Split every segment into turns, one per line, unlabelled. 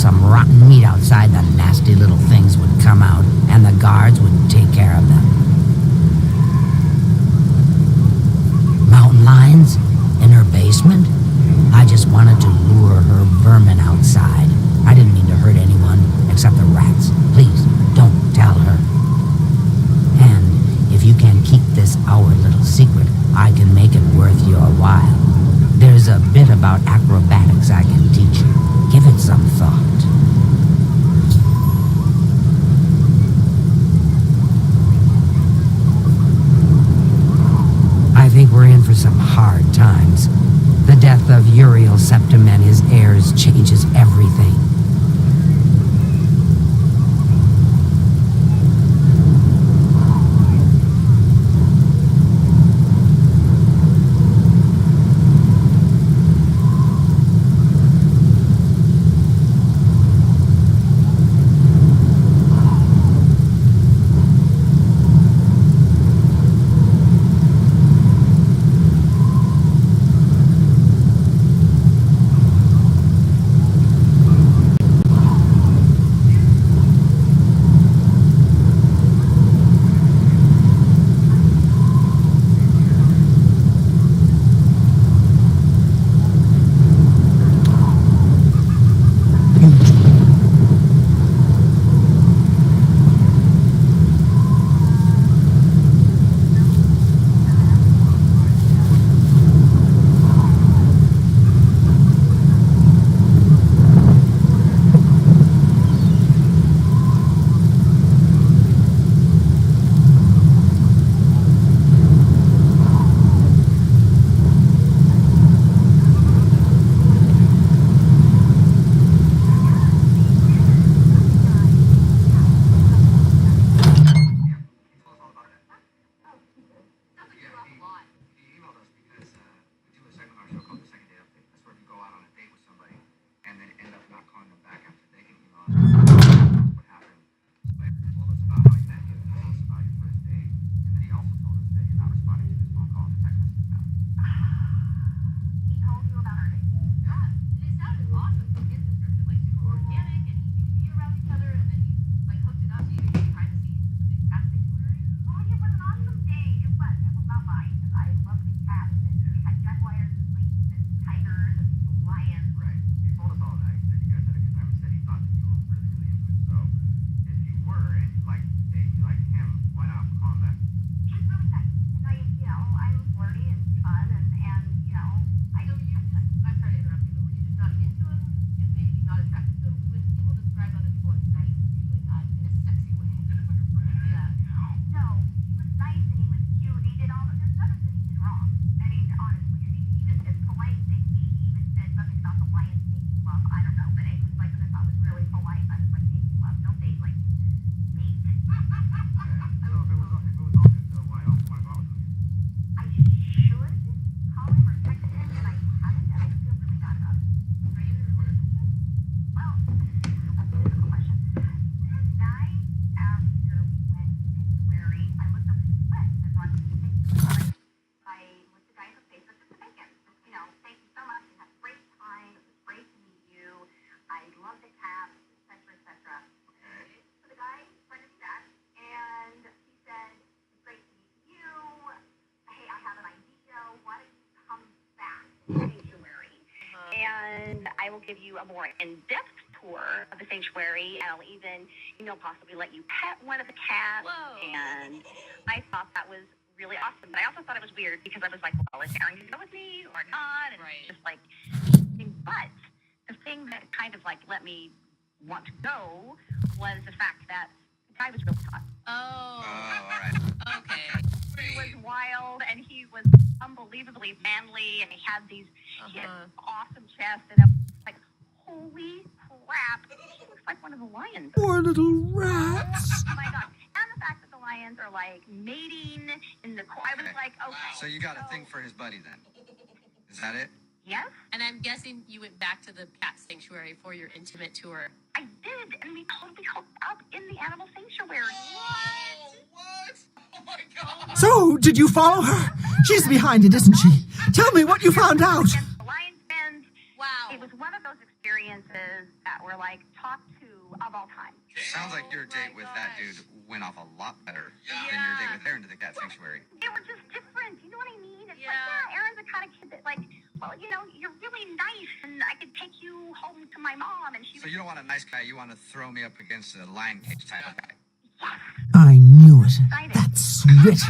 some rotten meat outside, the nasty little things would come out, and the guards would take care of them. Mountain lions? In her basement? I just wanted to lure her vermin outside. I didn't mean to hurt anyone except the rats. Please, don't tell her. And if you can keep this our little secret, I can make it worth your while. There's a bit about acrobatics I can teach you. Give it some thought. I think we're in for some hard times. The death of Uriel Septim and his heirs changes everything.
And I will give you a more in-depth tour of the sanctuary. I'll even, possibly let you pet one of the cats.
Whoa.
And I thought that was really awesome. But I also thought it was weird because I was like, well, is Aaron going to go with me or not? And
Right.
just like, but the thing that kind of like let me want to go was the fact that the guy was really hot.
Oh.
all right.
Okay.
He was wild and he was unbelievably manly and he had these he had awesome chest and I was like, holy crap, he looks like one of the lions.
Poor little rats.
Oh my god. And the fact that the lions are like mating in the I was like, okay.
So you got a thing for his buddy then? Is that it?
Yes,
And I'm guessing you went back to the cat sanctuary for your intimate tour.
I did, and we totally hooked up in the animal sanctuary.
What? Oh my god!
So, did you follow her? She's behind it, isn't she? Tell me what you found out.
Against the lion's den.
Wow.
It was one of those experiences experiences that were like top 2 of all time.
Sounds like your date with that dude went off a lot better than your date with Aaron to the cat sanctuary.
They were just different. You know what I mean? It's like,
Yeah.
yeah, Aaron's the kind of kid that, like, well, you know, you're really nice, and I could take you home to my mom, and she
So you don't want a nice guy, you want to throw me up against a lion cage type of guy.
I knew it. That swit.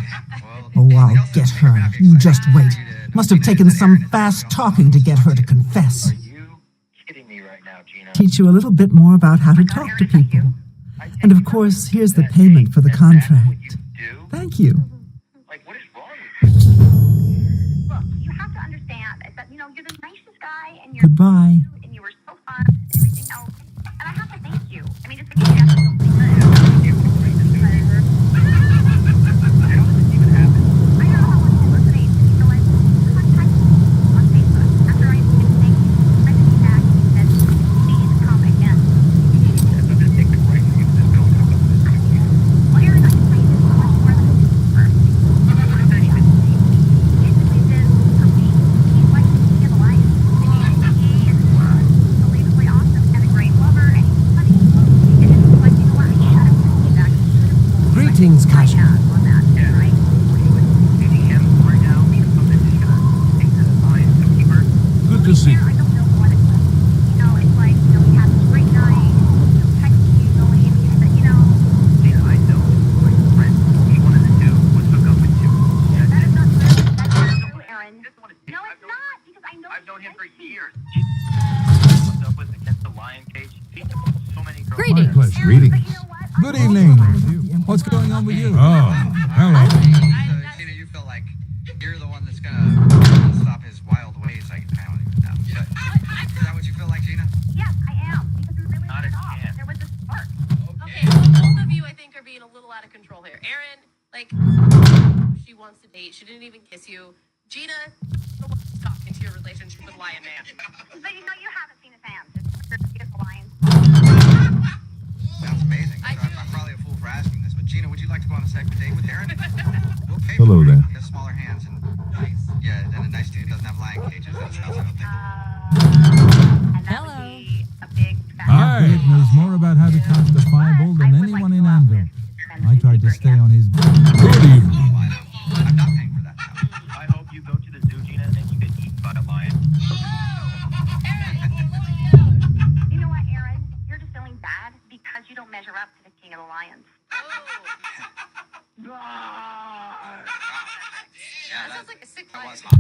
Well,
Oh, I'll
he also
get
said maybe
her.
not
You
excited
just
for
wait.
you to
Must have
do
taken
that
some
Aaron and
fast
go
talking to get her to confess.
Are you kidding me right now, Gina?
Teach you a little bit more about how to talk to people. And of course, here's the payment for the
That's what
contract.
you do?
Thank you.
Like, what is wrong with you?
Look, you have to understand that, you know, you're the nicest guy, and you're
Goodbye.
cute, and you were so fun, and everything else. And I have to thank you. I mean, it's a gift. That's so good.
How did this even happen?
I don't know how much you're listening. You know what? Contact me on Facebook. After I said thank you, I sent me back and said, please come again.
I'm going to take the break and give this bill to go.
Well, Aaron, I can tell you this much more than I did first. Basically, this, for me, he's like the king of the lion. He is unbelievably awesome and a great lover, and he's funny. And it's like, you know what? I should have told you that. I should have told you.
Greetings, Kasha.
On that,
Yeah.
right?
Meeting him right now, something just going to take the line to keep her.
Good to see you.
I don't know what it was. You know, it's like, you know, we had this great night, he'll text me usually, and he said, you know,
Gina, I know it's like a friend. All he wanted to do was hook up with you. Yeah,
that is not true. That's not true, Aaron.
just want to
No, it's not, because I know
I've
he
known him for
likes me.
years. Hooked up with against the lion cage. He took so many girls.
My pleasure.
Aaron,
Greetings.
but you know what?
Good evening. What's going on with you? Oh, hello.
So, Gina, you feel like you're the one that's gonna stop his wild ways. I don't even know. But is that what you feel like, Gina?
Yes, I am, because we really
Not
hit
a
it off.
chance.
There was a spark.
Okay, well, both of you, I think, are being a little out of control here. Aaron, like, she wants to date. She didn't even kiss you. Gina, the one who's stuck into your relationship with Lion Man.
But you know, you haven't seen his hands. It's beautiful lions.
Sounds amazing.
I
So
do.
I'm probably a fool for asking this, but Gina, would you like to go on a second date with Aaron? We'll pay
Hello
for it.
there.
He has smaller hands and yeah, and a nice dude doesn't have lion cages. That's I don't think.
And that would be a big fat
Hi. Ed knows more about how to catch the fireball than anyone in Anvil. I tried to stay on his... Good evening.
Oh, I know. I'm not paying for that now.
I hope you go to the zoo, Gina, and you get eaten by a lion.
You know what, Aaron? You're just feeling bad because you don't measure up to the king of the lions.
Yeah,
That sounds like a sick
that
lion.
was hot.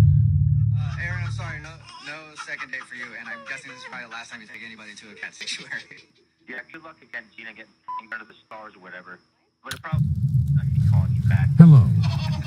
Aaron, I'm sorry, no second date for you, and I'm guessing this is probably the last time you take anybody to a cat sanctuary.
Yeah, good luck again, Gina, getting under the stars or whatever. But it probably not gonna be calling you back.
Hello.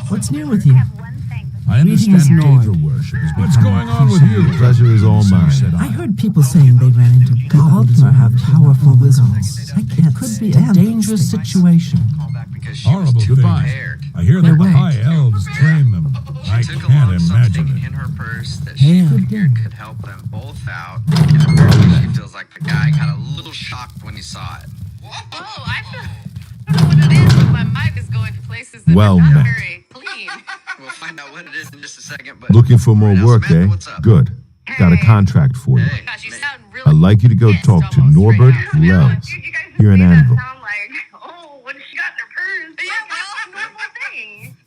What's new with
I
you?
have one thing.
I understand
Greetings, Nord.
angel worship is What's going on with you?
The pleasure is all
So
mine.
said
I heard people saying they ran into goblins or have powerful wizards. I can't could be a dangerous situation.
Call back because she
Horrible
was too
things.
prepared.
I hear that the high elves train them. I
She took
can't
along
imagine
something
it.
in her purse that she
Yeah.
figured could help them both out. And apparently she feels like the guy got a little shocked when he saw it.
Whoa, I don't know what it is, but my mind is going to places that
Well
are not
met.
very clean.
We'll find out what it is in just a second. But
Looking for more
Right now,
work,
Samantha,
eh?
what's up?
Good. Got a contract for you.
Hey,
Gosh, you
man.
sound really
I'd like you to go
pissed
talk to
almost
Norbert
right now.
Lels here in Anvil.
Sound like, oh, what she got in her purse?
Yeah, well,
Normal thing.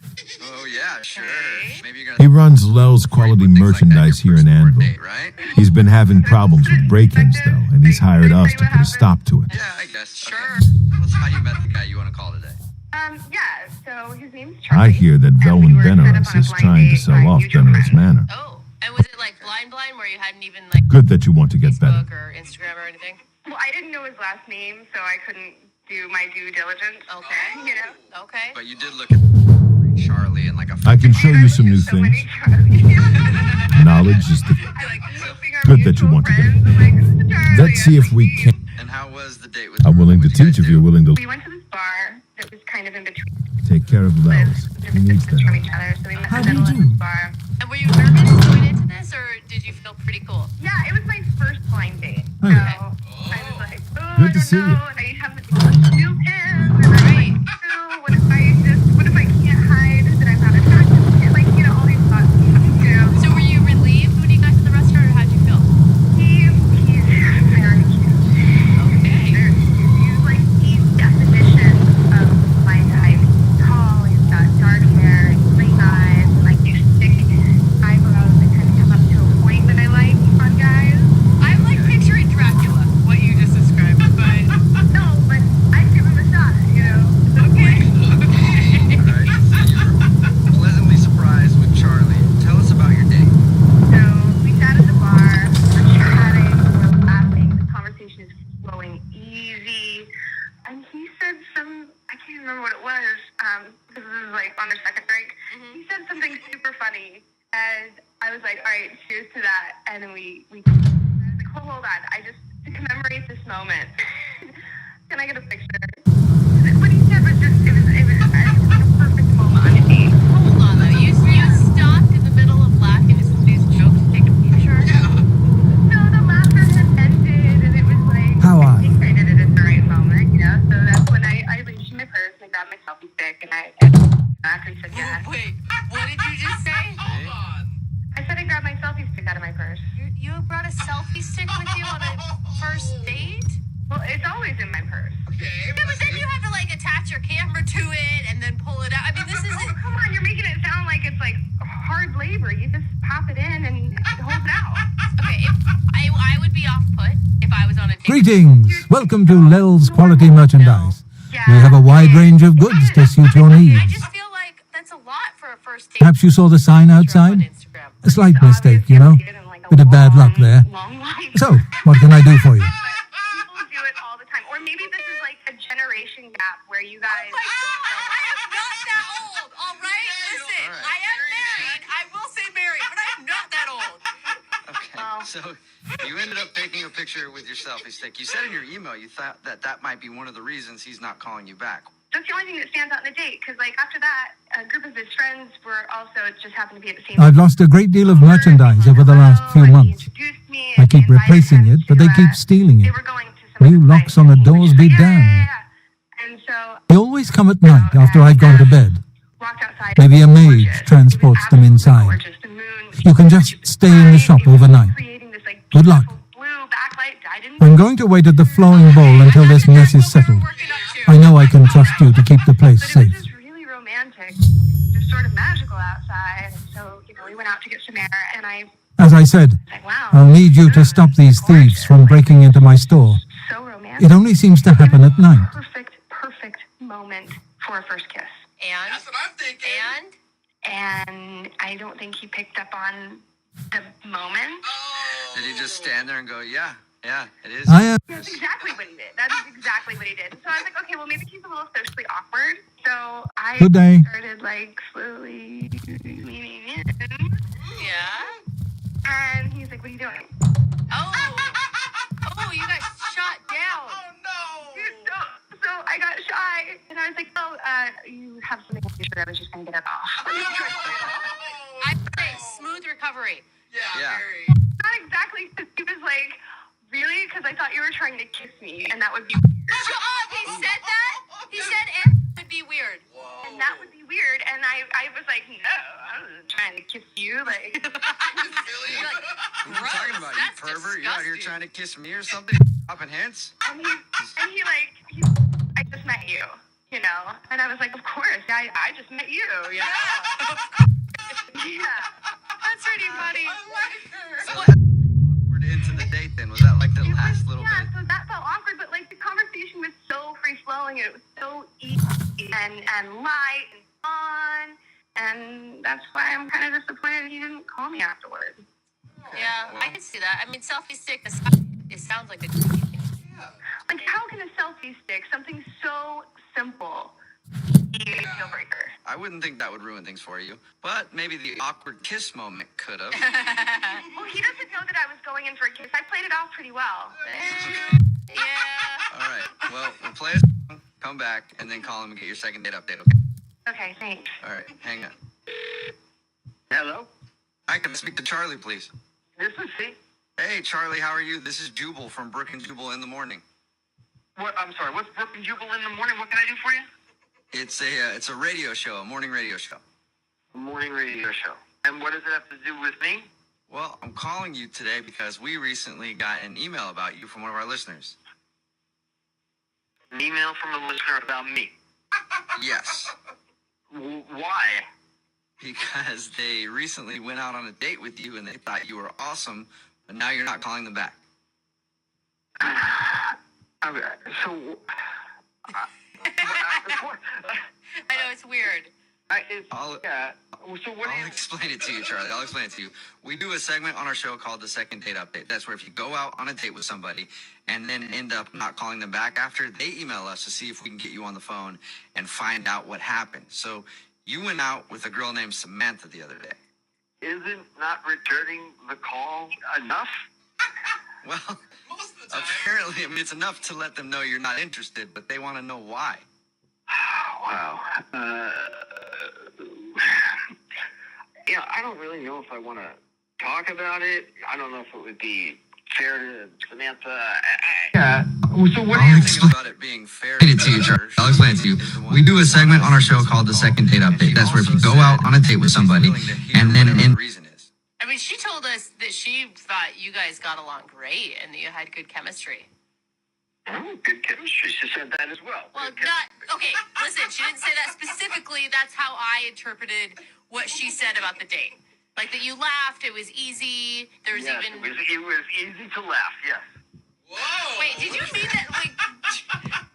Oh yeah, sure.
Okay.
Maybe you're
He
gonna
runs Lels Quality
put things like that in your
Merchandise here in
first
Anvil.
date, right?
He's been having problems with break-ins, though, and he's hired us to put a stop to it.
Yeah, I guess.
Sure.
Okay. What's how you met the guy you want to call today?
Yeah, so his name's
I
Charlie.
hear that
And we
Velwyn
were set up
Benares
on a
is
blind
trying to
date
sell
by
off
mutual
Benares
friend.
Manor.
Oh, and was it like blind where you hadn't even like
Good that you want to get better.
Facebook or Instagram or anything?
Well, I didn't know his last name, so I couldn't do my due diligence.
Okay.
You know?
Okay.
But you did look at Charlie and like a.
I can show you some new
So many
things.
Charlies.
Knowledge is the...
I like hoping our
Good that you
mutual
want to get
friends. I'm like, this is Charlie.
Let's see if we can...
And how was the date with?
I'm willing to
What'd you guys
teach if
do?
you're willing to
We went to this bar that was kind of in between.
take care of Lels. He needs the
from
help.
each other, so we met
How
in
do
the
you
middle of
do?
this bar.
And were you nervous going into this, or did you feel pretty cool?
Yeah, it was my first blind date. So
Okay.
I was like, oh,
Good
I
to
don't
see you.
know. And I haven't new pants. And I'm like, oh, what if I can't hide that I'm not attractive? And like, you know, all these thoughts, you know.
So were you relieved when you got to the restaurant, or how'd you feel?
He's I was like, all right, cheers to that. And then we I was like, hold on. To commemorate this moment, can I get a picture? What he said was just, it was like a perfect moment on a date.
Hold on, though. You stopped in the middle of laughing at somebody's joke to take a picture?
No, the laughter had ended, and it was like,
How
I
odd.
think I did it at the right moment, you know? So that's when I reached in my purse and I grabbed my selfie stick, and I back and said yes.
Wait, what did you just say?
Hold on.
I said I grabbed my selfie stick out of my purse.
You brought a selfie stick with you on a first date?
Well, it's always in my purse.
Yeah, but then you have to like attach your camera to it and then pull it out. I mean, this
Oh,
isn't.
come on, you're making it sound like it's like hard labor. You just pop it in and hold it out.
Okay, I would be off put if I was on a date.
Greetings! Welcome to Lel's Quality Merchandise.
Yeah.
We have a wide range of goods to suit your
I
needs.
just feel like that's a lot for a first date.
Perhaps you saw the sign outside?
On Instagram.
A slight mistake, you know? Bit of bad luck there.
Long
So, what can I do for you?
People do it all the time. Or maybe this is like a generation gap where you guys.
Oh my God, I am not that old. All right, listen,
All right.
I am married. I will say married, but I'm not that old.
Okay. So you ended up taking a picture with your selfie stick. You said in your email you thought that might be one of the reasons he's not calling you back.
That's the only thing that stands out in the date. Because like after that, a group of his friends were also just happened to be at the same.
I've lost a great deal of merchandise over the last few months. I keep replacing it, but they keep stealing it.
They were going to some
New locks on the doors be damned.
And so
They always come at night after I've gone to bed.
walked outside.
Maybe a maid
Gorgeous.
transports
It was
them
absolutely
inside.
gorgeous. The moon.
You can just stay in the shop overnight.
Creating this, like,
Good luck.
beautiful blue backlight. I didn't.
I'm going to wait at the flowing bowl until this mess is settled. I know I can trust you to keep the place
But it was
safe.
just really romantic, just sort of magical outside. So, you know, we went out to get some air, and I was
As I said,
like, wow.
I'll need you to stop these thieves from breaking into my store.
So romantic.
It only seems to happen at night.
Perfect moment for a first kiss.
And
That's what I'm thinking.
And I don't think he picked up on the moment.
Did he just stand there and go, yeah, it is?
I am.
That's exactly what he did. That is exactly what he did. So I was like, okay, well, maybe he's a little socially awkward. So I
Good day.
started, like, slowly leaning in.
yeah.
And he's like, what are you doing?
Oh, you got shot down.
Oh no.
So I got shy. And I was like, oh, you have something to do. I was just going to get it off.
I'd say smooth recovery.
Yeah.
Very.
Not exactly. He was like, really? Because I thought you were trying to kiss me. And that would be weird.
Shut up! He said that. He said it would be weird.
And that would be weird. And I was like, no, I wasn't trying to kiss you. Like,
You're like,
What are you talking about, you
That's
pervert? You're out here
disgusting.
trying to kiss me or something? Dropping hints?
and he I just met you, you know? And I was like, of course, I just met you, you know? Yeah.
That's pretty funny.
So that awkward into the date then? Was that like the last little
Yeah,
bit?
so that felt awkward, but like the conversation was so free-flowing, and it was so easy and light and fun, and that's why I'm kind of disappointed he didn't call me afterwards.
Yeah, I can see that. I mean, selfie stick. It sounds like a.
Like, how can a selfie stick, something so simple, be a deal breaker?
I wouldn't think that would ruin things for you, but maybe the awkward kiss moment could have.
Well, he doesn't know that I was going in for a kiss. I played it off pretty well.
Yeah.
All right, well, we'll play a song, come back, and then call him and get your second date update, okay?
Okay, thanks.
All right, hang on.
Hello.
I can speak to Charlie, please.
This is he.
Hey, Charlie, how are you? This is Jubal from Brook and Jubal in the Morning.
What? I'm sorry. What's Brook and Jubal in the morning? What can I do for you?
It's a radio show, a morning radio show.
A morning radio show. And what does it have to do with me?
Well, I'm calling you today because we recently got an email about you from one of our listeners.
An email from a listener about me.
Yes,
Why?
because they recently went out on a date with you and they thought you were awesome, but now you're not calling them back.
Okay, so.
I know it's weird.
Yeah. So what do
I'll
you?
explain it to you, Charlie. I'll explain it to you. We do a segment on our show called the Second Date Update. That's where if you go out on a date with somebody and then end up not calling them back after, they email us to see if we can get you on the phone and find out what happened. So you went out with a girl named Samantha the other day.
isn't not returning the call enough?
Well, apparently, I mean, it's enough to let them know you're not interested, but they want to know why.
Wow. I don't really know if I want to talk about it. I don't know if it would be fair to Samantha. So what do you think
About it being fair to you, Charlie. I'll explain it to you. We do a segment on our show called the Second Date Update. That's where if you go out on a date with somebody, and then the reason is.
I mean, she told us that she thought you guys got along great and that you had good chemistry.
Oh, good chemistry. She said that as well.
Well,
Good
okay, listen, she didn't say that specifically. That's how I interpreted what she said about the date. Like that you laughed, it was easy. There was
yes,
even...
it was easy to laugh, yes.
Whoa! Wait, did you mean that, like,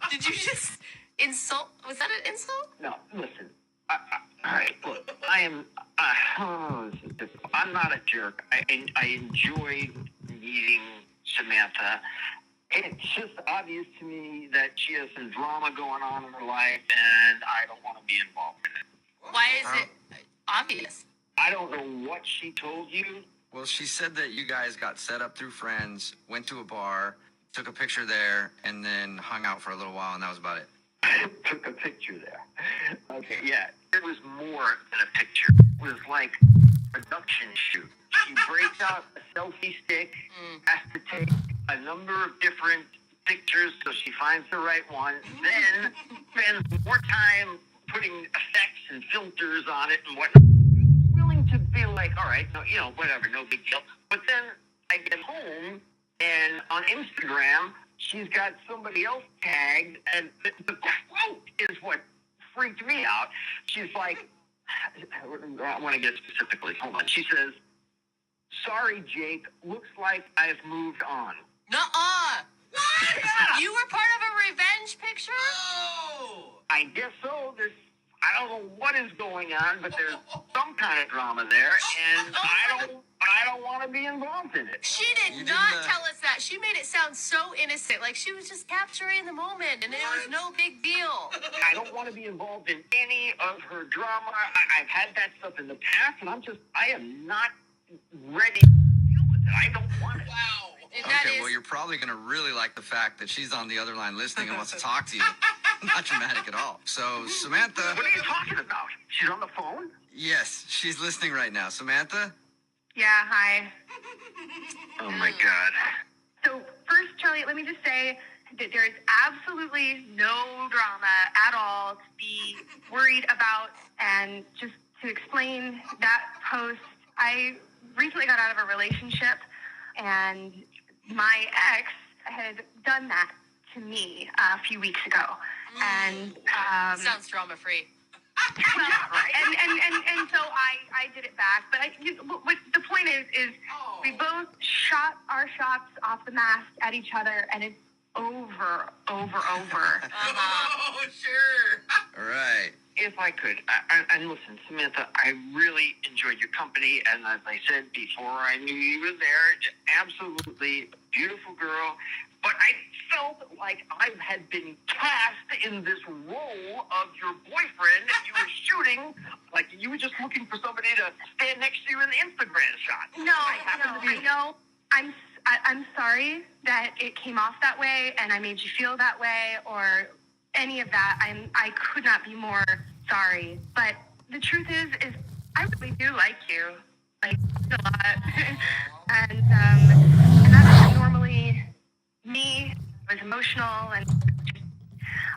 did you just insult? Was that an insult?
No, listen. All right, look, I'm not a jerk. I enjoy meeting Samantha. It's just obvious to me that she has some drama going on in her life, and I don't want to be involved in it.
Why is it obvious?
I don't know what she told you.
Well, she said that you guys got set up through friends, went to a bar, took a picture there, and then hung out for a little while, and that was about it.
Took a picture there. Okay, yeah. It was more than a picture. It was like a production shoot. She breaks out a selfie stick, has to take a number of different pictures so she finds the right one, then spends more time putting effects and filters on it and whatnot. I was willing to be like, all right, no, whatever, no big deal. But then I get home, and on Instagram, she's got somebody else tagged, and the quote is what freaked me out. She's like, I want to get specifically. Hold on. She says, "Sorry, Jake. Looks like I've moved on."
Nuh-uh. What? You were part of a revenge picture? Oh.
I guess so. I don't know what is going on, but there's some kind of drama there, and I don't want to be involved in it.
She did not tell us that. She made it sound so innocent, like she was just capturing the moment, and it was no big deal.
I don't want to be involved in any of her drama. I've had that stuff in the past, and I am not ready to deal with it. I don't want it.
Wow.
Okay, well, you're probably going to really like the fact that she's on the other line listening and wants to talk to you. Not dramatic at all. So, Samantha...
What are you talking about? She's on the phone?
Yes, she's listening right now. Samantha?
Yeah, hi.
Oh, my God.
So first, Charlie, let me just say that there is absolutely no drama at all to be worried about. And just to explain that post, I recently got out of a relationship, and my ex had done that to me a few weeks ago. And
sounds drama-free.
Well, and so I did it back. But what the point is we both shot our shots off the mast at each other, and it's over.
Oh, sure.
All right.
If I could, and listen, Samantha, I really enjoyed your company, and as I said before, I knew you were there. Absolutely beautiful girl. But I felt like I had been cast in this role of your boyfriend that you were shooting, like you were just looking for somebody to stand next to you in the Instagram shot.
No, I know. I'm sorry that it came off that way, and I made you feel that way, or any of that. I could not be more sorry. But the truth is I really do like you, like a lot, and that's not normally me. I was emotional and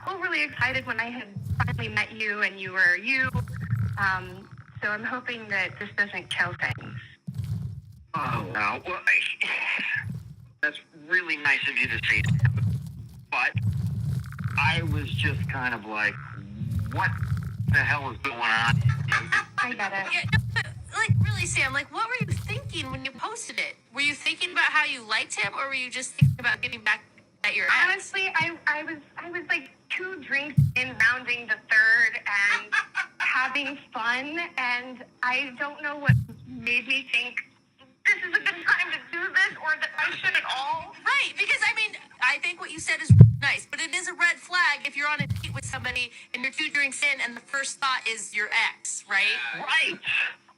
overly excited when I had finally met you, and you were you. So I'm hoping that this doesn't kill things.
Oh, no. Well, that's really nice of you to say that. But I was just kind of like, what the hell is going on?
I get it.
Yeah, but, like, really, Sam, like, what were you thinking when you posted it? Were you thinking about how you liked him, or were you just thinking about getting back at your ex?
Honestly, I was like 2 drinks in, rounding the third, and having fun, and I don't know what made me think this is a good time to do this, or that I should at all.
Right, because, I mean, I think what you said is nice, but it is a red flag if you're on a date with somebody and you're 2 drinks in and the first thought is your ex, right?
Right.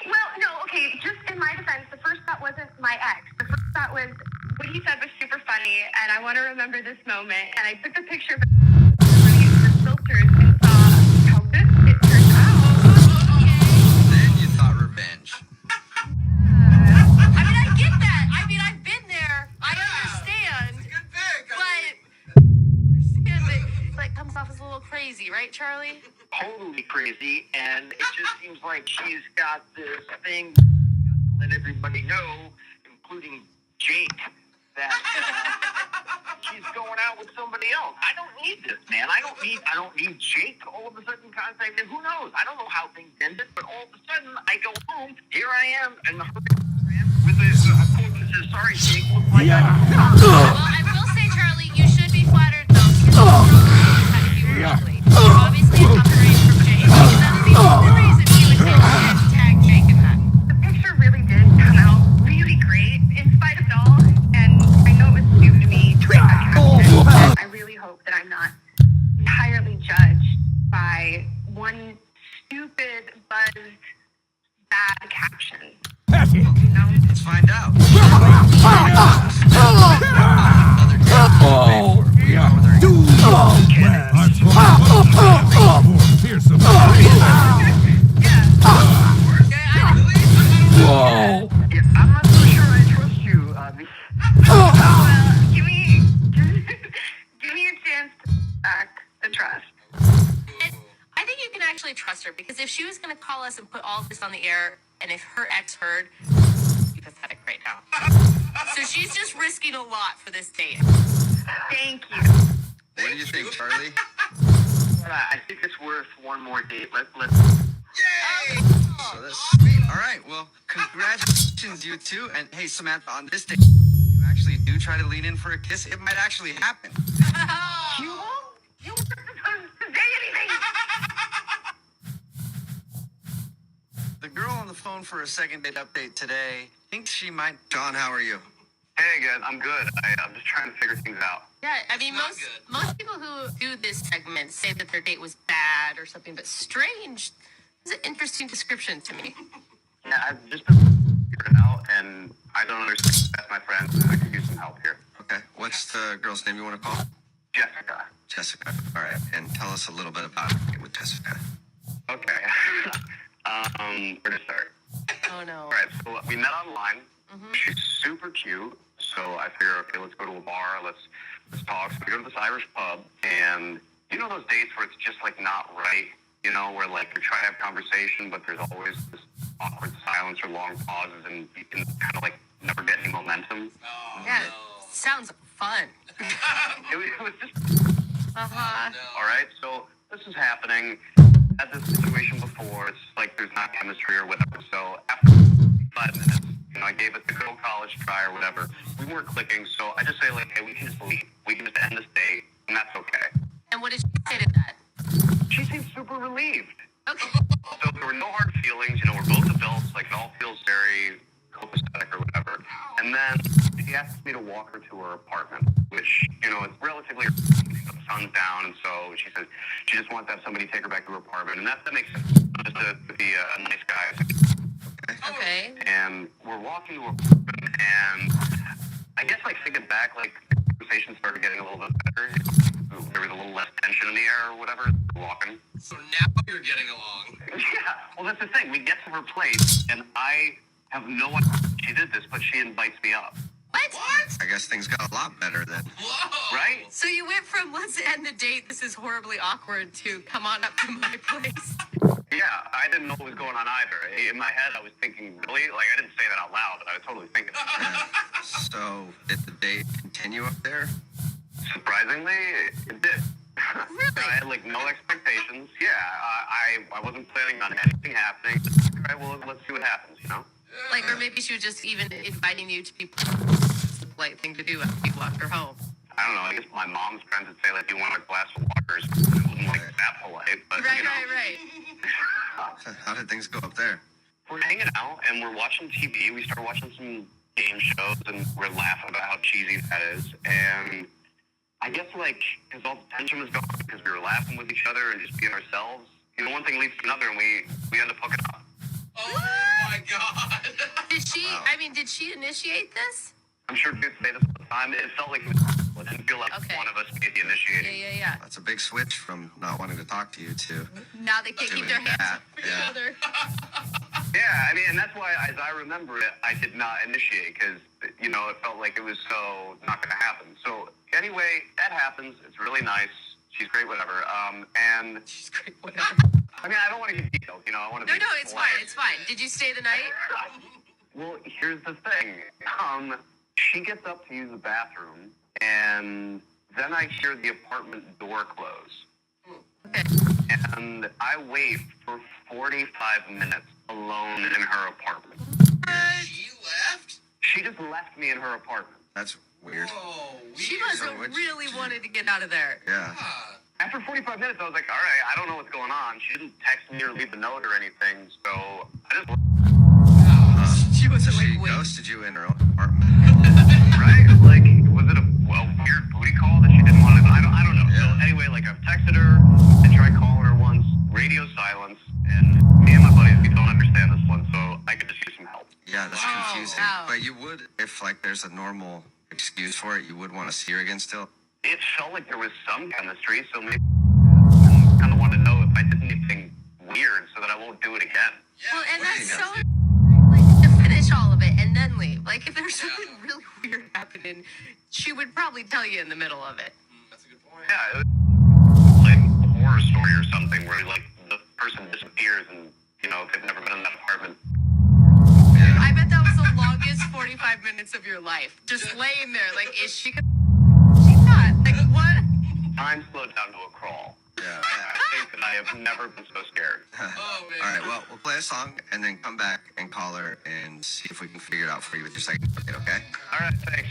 Well, no, okay, just in my defense, the first thought wasn't my ex. The first thought was what he said was super funny, and I want to remember this moment. And I took a picture of the filters and saw how good it turned out.
Then you thought revenge.
I mean, I get that. I mean, I've been there. I understand. But understand that like comes off as a little crazy, right, Charlie?
Totally crazy, and it just seems like she's got this thing to let everybody know, including Jake, that she's going out with somebody else. I don't need this, man. I don't need Jake all of a sudden contacting. Who knows? I don't know how things ended, but all of a sudden I go home. Here I am, and the with a quote that says, "Sorry, Jake." Looks like
Well, I will say, Charlie, you should be flattered though, because the girl had to be ugly. You're obviously a tougher age from Jake. That would be the reason he would tag Jake in that.
The picture really did come out really great in spite of it all, and I know it was new to me to write that caption, but I really hope that I'm not entirely judged by one stupid, buzzed, bad caption. You know?
Let's find out.
Yeah, I'm not so sure I trust you.
Well, give me a chance to back the trust.
And I think you can actually trust her, because if she was going to call us and put all this on the air, and if her ex heard, she'd be pathetic right now. So she's just risking a lot for this date.
Thank you.
What do you think, Charlie?
I think it's worth one more date. Let's.
So that's sweet. All right. Well, congratulations, you two. And hey, Samantha, on this day, you actually do try to lean in for a kiss. It might actually happen.
You weren't supposed to say anything.
The girl on the phone for a second date update today thinks she might. John, how are you?
Hey, guys, I'm good. I'm just trying to figure things out.
Yeah, I mean, most people who do this segment say that their date was bad or something, but strange is an interesting description to me.
Yeah, I've just been figuring it out, and I don't understand. That's my friend. I could use some help here.
Okay. What's the girl's name you want to call?
Jessica.
Jessica. All right. And tell us a little bit about it with Jessica.
Okay. Where to start?
Oh no.
All right, so we met online. She's super cute, so I figure, okay, let's go to a bar. Let's talk. So we go to this Irish pub, and you know those dates where it's just like not right. You know, where like you're trying to have conversation, but there's always this awkward silence or long pauses, and you can kind of like never get any momentum.
Yeah, sounds fun.
It was just
Uh-huh.
all right. So this is happening. Had this situation before. It's like there's not chemistry or whatever. So after 5 minutes, you know, I gave it the good old college try or whatever. We weren't clicking, so I just say like, hey, we can just leave. We can just end this date, and that's okay.
And what did she say to that?
She seemed super relieved.
Okay.
So there were no hard feelings. You know, we're both adults. Like, it all feels very copacetic or whatever. And then she asked me to walk her to her apartment, which, you know, it's relatively the sun's down. And so she said she just wants to have somebody take her back to her apartment. And that makes sense. Just to be a nice guy.
Okay.
And we're walking to her apartment, and I guess, like, thinking back, like, the conversation started getting a little bit better. There was a little less tension in the air or whatever. We're walking.
So now you're getting along.
Yeah, well, that's the thing. We get to her place, and I have no idea she did this, but she invites me up.
What?
I guess things got a lot better then.
Whoa.
Right?
So you went from let's end the date, this is horribly awkward, to come on up to my place.
Yeah, I didn't know what was going on either. In my head, I was thinking, really? Like, I didn't say that out loud, but I was totally thinking it.
So did the date continue up there?
Surprisingly, it did.
Really?
I had, like, no expectations. Yeah, I wasn't planning on anything happening. All right, well, let's see what happens, you know?
Like, or maybe she was just even inviting you to be the polite thing to do after you walked her home.
I don't know. I guess my mom's friends would say, like, do you want a glass of water? It wasn't, like, that polite, but,
Right,
you know.
right.
How did things go up there?
We're hanging out, and we're watching TV. We start watching some game shows, and we're laughing about how cheesy that is. And I guess, like, because all the tension was gone, because we were laughing with each other and just being ourselves. You know, one thing leads to another, and we end up hooking up.
Oh my God!
Did she?
Wow.
I mean, did she initiate this?
I'm sure dudes say this all the time. It felt like it didn't feel like
Okay.
one of us made the initiating.
Yeah.
That's a big switch from not wanting to talk to you to
Now they can't keep their
doing
hands
that.
off each
Yeah.
other.
Yeah, I mean, and that's why, as I remember it, I did not initiate because, you know, it felt like it was so not going to happen. So anyway, that happens. It's really nice. She's great, whatever. And
She's great. Whatever.
I mean, I don't want to get detailed, you know. I want to.
No, it's fine. It's fine. Did you stay the night?
Well, here's the thing. She gets up to use the bathroom, and then I hear the apartment door close.
Okay.
And I wait for 45 minutes alone in her apartment.
She left?
She just left me in her apartment.
That's weird.
She must have really wanted to get out of there.
Yeah.
After 45 minutes, I was like, all right, I don't know what's going on. She didn't text me or leave a note or anything, so I just...
She wasn't
She
like, wait.
ghosted you in her own apartment.
Right? Like, was it a weird booty call that she didn't want to... I don't know.
Yeah.
So anyway, like, I've texted her. I tried calling her once. Radio silence. And me and my buddies, we don't understand this one, so I could just use some help.
Yeah, that's confusing.
Wow.
But you would, if like there's a normal excuse for it, you would want to see her again still.
It felt like there was some chemistry, so maybe I kind of want to know if I did anything weird so that I won't do it again.
Well, and that's
Yeah.
so like to finish all of it and then leave. Like if there's something really weird happening, she would probably tell you in the middle of it.
That's a good point.
Yeah, it was like a horror story or something where like the person disappears and, you know, they've never been in that apartment.
I bet that was the longest 45 minutes of your life. Just laying there, like, is she gonna... She's not. Like, what?
Time slowed down to a crawl.
Yeah.
I think that I have never been so scared.
All right, well, we'll play a song and then come back and call her and see if we can figure it out for you with your second update, okay?
All right, thanks.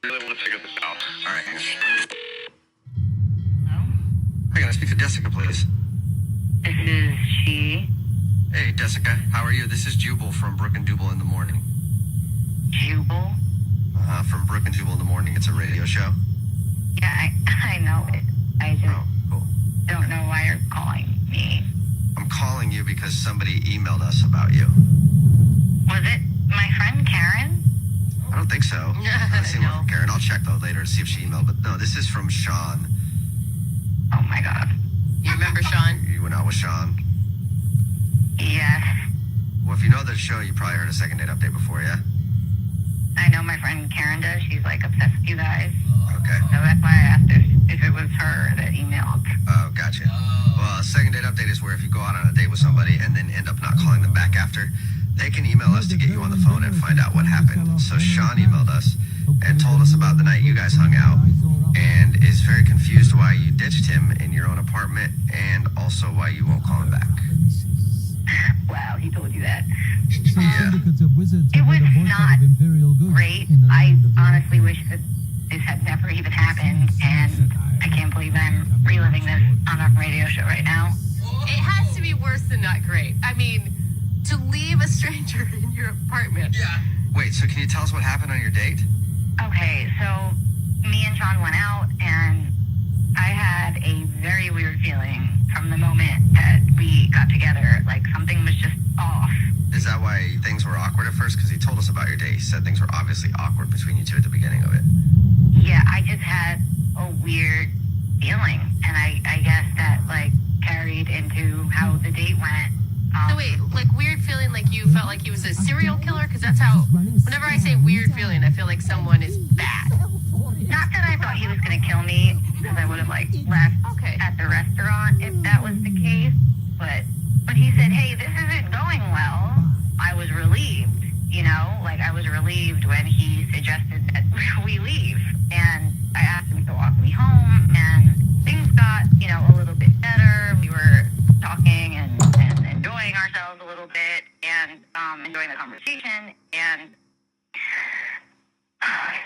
Really want to figure this out.
All right, hang on. Hey, can I speak to Jessica, please?
This is she.
Hey, Jessica, how are you? This is Jubal from Brook and Jubal in the Morning.
Jubal?
From Brook and Jubal in the Morning. It's a radio show.
Yeah, I know it. I just
Oh, cool.
don't know why you're calling me.
I'm calling you because somebody emailed us about you.
Was it my friend Karen?
I don't think so. I haven't seen one
No.
from Karen. I'll check though later to see if she emailed. But no, this is from Sean.
Oh my god.
You remember Sean?
You went out with Sean.
Yes.
Well, if you know the show, you probably heard a second date update before, yeah?
I know my friend Karen does. She's like obsessed with you guys.
Okay.
So that's why I asked if it was her that emailed.
Oh, gotcha. Well, a second date update is where if you go out on a date with somebody and then end up not calling them back after, they can email us to get you on the phone and find out what happened. So Sean emailed us and told us about the night you guys hung out and is very confused why you ditched him in your own apartment and also why you won't call him back.
Wow, he told you that.
Yeah.
Syndicates of wizards
It
have
was
made a boycott
not
of imperial goods
Great.
in the
I
land of the
honestly
Elfin.
wish that this had never even happened, and I can't believe I'm reliving this on a radio show right now.
It has to be worse than not great. I mean, to leave a stranger in your apartment. Yeah.
Wait, so can you tell us what happened on your date?
Okay, so me and Sean went out, and I had a very weird feeling from the moment that we got together. Like something was just off.
Is that why things were awkward at first? Because he told us about your date. He said things were obviously awkward between you two at the beginning of it.
Yeah, I just had a weird feeling, and I guess that like carried into how the date went.
So wait, like weird feeling like you felt like he was a serial killer? Because that's how, whenever I say weird feeling, I feel like someone is bad.
Not that I thought he was gonna kill me, because I would have like left
Okay.
at the restaurant if that was the case. But when he said, "Hey, this isn't going well," I was relieved. You know, like I was relieved when he suggested that we leave, and I asked him to walk me home, and things got, you know, a little bit better. We were talking and enjoying ourselves a little bit, and enjoying the conversation, and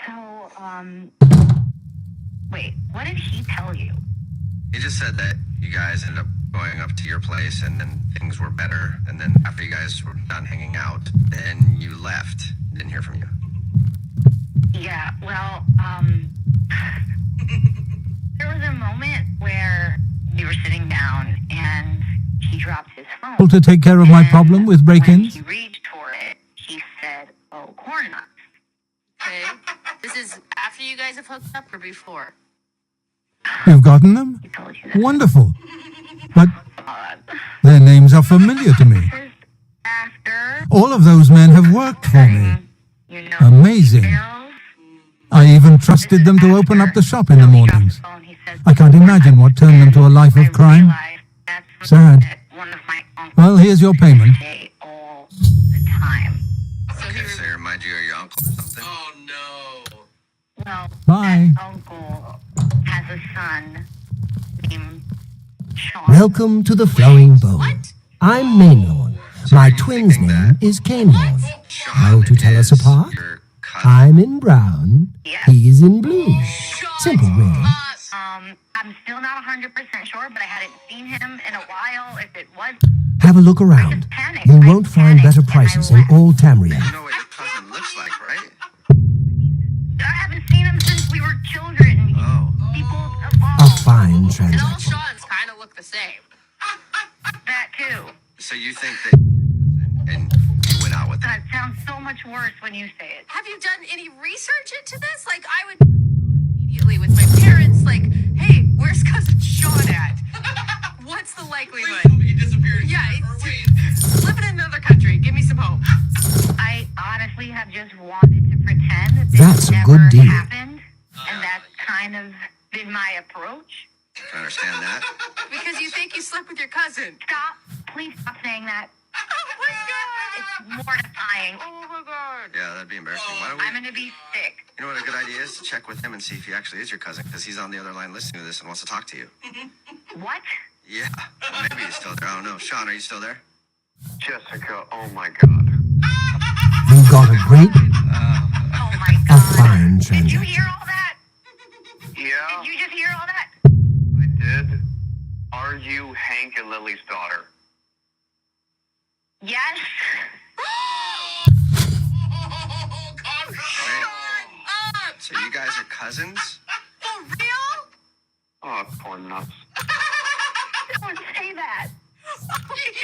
so wait, what did he tell you?
He just said that you guys ended up going up to your place and then things were better. And then after you guys were done hanging out, then you left. Didn't hear from you.
Yeah, well, there was a moment where we were sitting down and he dropped his phone.
Able to take care of my
And
problem with
when
break-ins?
he reached for it, he said, "Oh, corn nuts."
Okay. This is after you guys have hooked up or before?
You've gotten them?
He told you that.
Wonderful. But
God.
their names are familiar to me.
Just after,
All of those men have worked for me.
you know,
Amazing.
bills.
I even trusted them to open up the shop in the
So he dropped
mornings.
the phone, he said,
I can't imagine what turned them to a life
I
of crime.
realized that's
Sad.
that one of my uncles
Well, here's your payment.
say all the time.
So
Okay,
he
so he remind you of your uncle or something?
Oh no.
Well,
Bye.
that uncle has a son named Sean.
Welcome to the Flowing Bowl.
What?
I'm Mainlorn. My twin's name is Cainlorn.
Sean
How to tell us
is
apart?
your cousin.
I'm in brown,
Yeah.
he's in blue. Simple, really.
I'm still not 100% sure, but I hadn't seen him in a while. If it was,
Have a look around.
panicked.
You
I
won't find
panicked
better
and I
prices in
left.
all Tamriel.
You know what your cousin looks like, right?
I haven't seen him since we were children.
Oh.
People
A
evolve.
fine
And all
transaction.
Sean's kind of look the same.
That too.
So you think that and you went out with him?
That sounds so much worse when you say it.
Have you done any research into this? Like, I would immediately with my parents, like, hey, where's cousin Sean at? What's the likelihood?
He disappeared.
Yeah, it's living in another country. Give me some hope.
I honestly have just wanted to pretend that this
That's a
never
good deal.
happened, and that's kind of been my approach.
Can I understand that?
Because you think you slept with your cousin.
Stop. Please stop saying that.
Oh my god.
It's mortifying.
Oh my god.
Yeah, that'd be embarrassing. Why don't we?
I'm gonna be sick.
You know what a good idea is? To check with him and see if he actually is your cousin, because he's on the other line listening to this and wants to talk to you.
What?
Yeah, well, maybe he's still there. I don't know. Sean, are you still there?
Jessica, oh my God.
You got a great,
Oh my
a
god.
fine
Did you
transaction.
hear all that?
Yeah,
Did you just hear all that?
I did. Are you Hank and Lily's daughter?
Yes.
So you guys are cousins?
For real?
Oh, corn nuts.
Don't say that.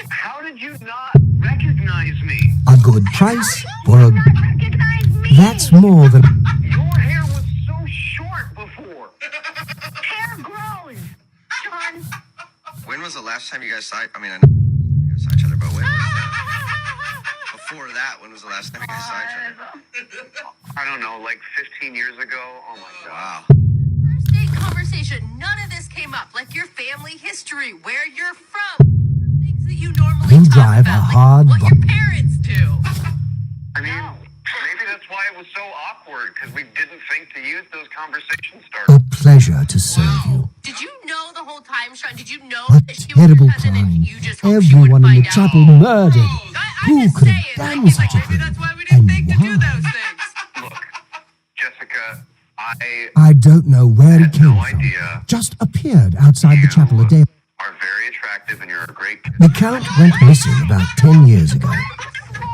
How did you not recognize me?
A good price for a...
Not recognize me.
That's more than...
Your hair was so short before.
Hair grows. Sean.
When was the last time you guys saw? I mean, I know you guys saw each other, but when was before that? When was the last time you guys saw each other?
I don't know, like 15 years ago. Oh my God.
Wow.
First date conversation, none of this came up. Like your family history, where you're from, things that you normally
You
talk
drive a
about, like
hard
what
bu-
your parents do.
I mean, maybe that's why it was so awkward, because we didn't think to use those conversation starters.
A pleasure to serve you.
Did you know the whole time, Sean? Did you know
A
that she was your
terrible
cousin
crime.
and you just hoped she
Everyone
would
in the
find
chapel
out?
murdered.
I'm
Who
just
could have
saying,
done
like,
such a
maybe
thing?
that's why we didn't
And
think to do
why?
those things.
Look, Jessica, I
I don't know where he
had
came
no
from.
idea.
Just appeared outside the chapel a day.
Are very attractive and you're a great kid.
The Count went missing about 10 years ago.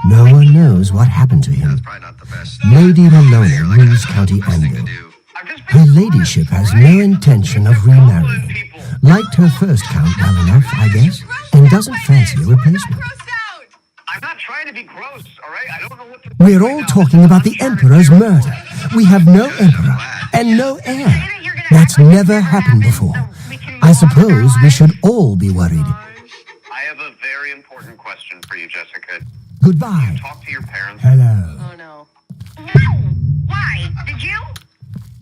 No one knows what happened to him.
That's probably not the best.
Lady Malona
You're like
rules
a
County
best thing to
Anvil.
do.
I've just
Her
been
ladyship has
honest,
no
right?
intention of
You're compliment
remarrying.
people.
Liked her first Count well enough, I guess, and doesn't fancy a replacement.
Grossed out.
I'm not trying to be gross, all right? I don't know what to do
We're
right
all
now.
talking about the Emperor's murder. We have no Emperor and no heir. That's never happened before. I suppose we should all be worried.
I have a very important question for you, Jessica.
Goodbye.
Talk to your parents.
Hello.
Oh no.
No. Why? Did you?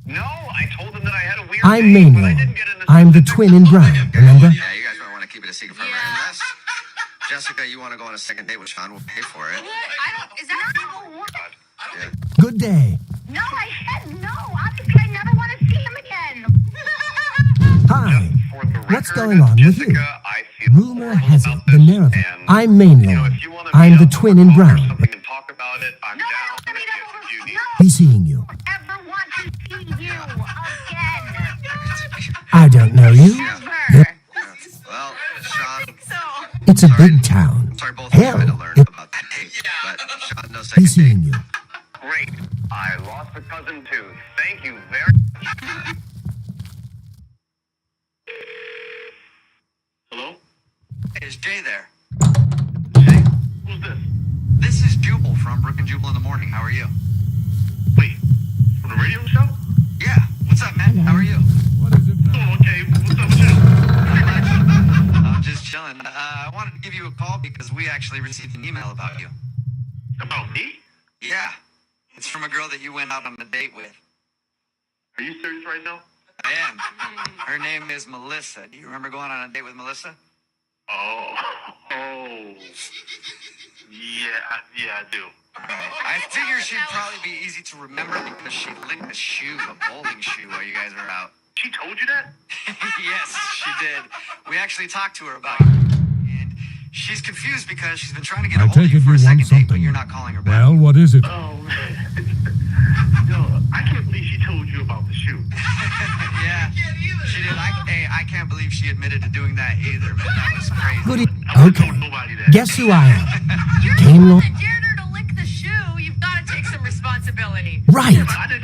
No, I told them that I had a weird
I'm
date, but I
Mainlord.
didn't get into
I'm the
specifics
twin in
about
brown,
it.
remember?
Yeah, you guys might want to keep it a secret forever.
Yeah.
Unless, Jessica, you want to go on a second date with Sean, we'll pay for it.
What? I don't. Is that
No. What?
Yeah.
Good day.
No, I said no. Obviously, I never want to see him again.
Hi.
For the
What's
record,
going on with you?
Jessica, I feel
Rumor
horrible
has it
about
the
this,
Nereid.
and,
I'm
you know,
Mainlord.
if you wanna
I'm
meet
the
up
twin
over
in
coffee or
brown.
something and talk about it, I'm
No,
down
I
with
don't
you
need
if you need.
to
Be seeing you.
ever want to see you again.
I don't know you.
Never.
It's a big town.
Sorry, both of you
Hell,
had to learn
it-
about that date, but Sean, no
be
second date.
seeing you.
Great. I lost a cousin too. Thank you very much. Hello?
Hey, is Jay there?
Jay? Who's this?
This is Jubal from Brook and Jubal in the Morning. How are you?
Wait, from the radio show?
Yeah. What's up, man? How are you?
What is it now?
Oh, okay. What's up with you?
I'm just chilling. I wanted to give you a call because we actually received an email about you.
About me?
Yeah. It's from a girl that you went out on a date with.
Are you serious right now?
I am. Her name is Melissa. Do you remember going on a date with Melissa?
Oh. Yeah, I do.
I figure she'd probably be easy to remember because she licked a shoe, a bowling shoe, while you guys were out.
She told you that?
Yes, she did. We actually talked to her about you. And she's confused because she's been trying to get a
I
hold of
take
you
it
for
you
a second
want
date, but
something.
you're not calling her back.
Well, what is it?
Oh, man. Yo, I can't believe she told you about the shoe.
Yeah, she did. I can't believe she admitted to doing that either, man. That was crazy.
Good.
I would've
Okay.
told nobody that.
Guess who I am?
You're
Game
the
lo-
one that dared her to lick the shoe. You've got to take some responsibility.
Right.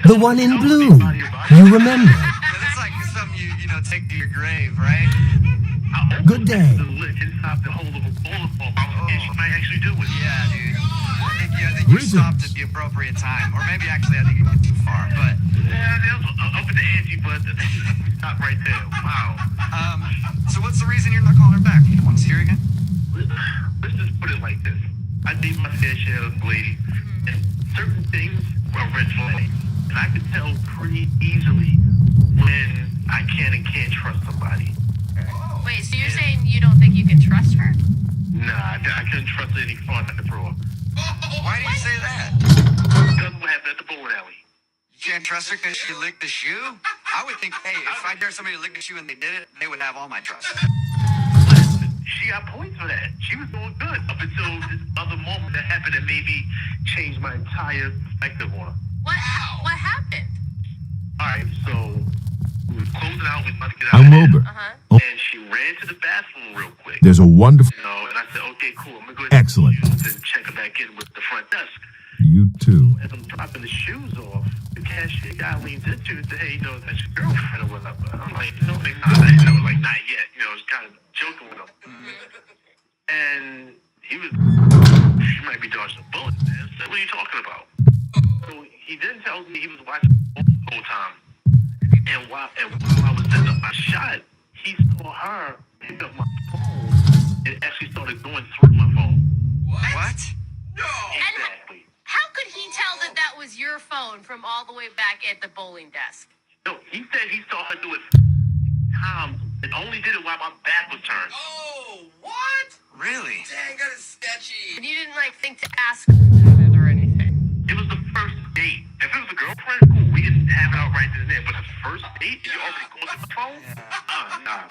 The one in blue. You remember.
But it's like something you take to your grave, right?
Good day.
The lick inside the hole of a bullet ball. And she might actually do it.
Yeah, dude. I think you
Greetings.
stopped at the appropriate time. Or maybe actually I think you went too far. But
Yeah, that was up in the ante, but stop right there. Wow.
so what's the reason you're not calling her back? You want to see her again?
Let's just put it like this. I date my fair share of ladies, and certain things are red flags. And I can tell pretty easily when I can and can't trust somebody.
Wait, so you're saying you don't think you can trust her?
Nah, I couldn't trust her any farther I could throw her.
Why do you say that?
Because of what happened at the bowling alley.
You can't trust her because she licked the shoe? I would think, hey, if I dare somebody to lick the shoe and they did it, they would have all my trust.
Listen, she got points for that. She was doing good up until this other moment that happened that made me change my entire perspective on her.
What happened?
All right, so we was closing out. We was about to get out
I'm
of there.
Wilbur.
Uh-huh.
And she ran to the bathroom real quick.
There's a wonderful...
You know, and I said, okay, cool. I'm going to go ahead
Excellent.
and check her back in with the front desk.
You too.
As I'm dropping the shoes off, the cashier guy leans into it and says, hey, that's your girlfriend or whatever. I'm like, like, not yet. Just kind of joking with him. And he was, she might be dodging a bullet, man. So what are you talking about? So he then tells me he was watching the whole time. And while I was setting up my shot, he saw her pick up my phone and actually started going through my phone.
What?
Exactly.
How could he tell that was your phone from all the way back at the bowling desk?
No, he said he saw her do it times and only did it while my back was turned.
Oh, what? Really? Dang, that is sketchy.
And you didn't think to ask her about it or anything?
It was the first date. If it was a girlfriend, cool. We didn't have it out right then and there. But the first date, you already going through the phone? Nah.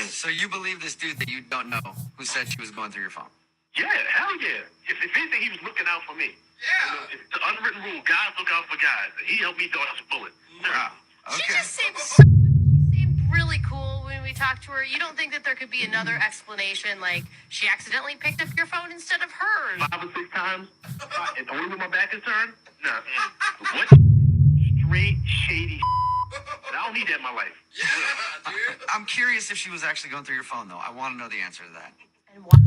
So you believe this dude that you don't know who said she was going through your phone?
Yeah, hell yeah. If anything, he was looking out for me. Yeah. It's the unwritten rule. Guys look out for guys. He helped me dodge a bullet.
Wow.
She
Okay.
just seemed she seemed really cool when we talked to her. You don't think that there could be another explanation, like she accidentally picked up your phone instead of hers?
5 or 6 times, and only when my back is turned? Nah. What? Straight, shady I don't need that in my life.
I'm curious if she was actually going through your phone, though. I want to know the answer to that.
And why?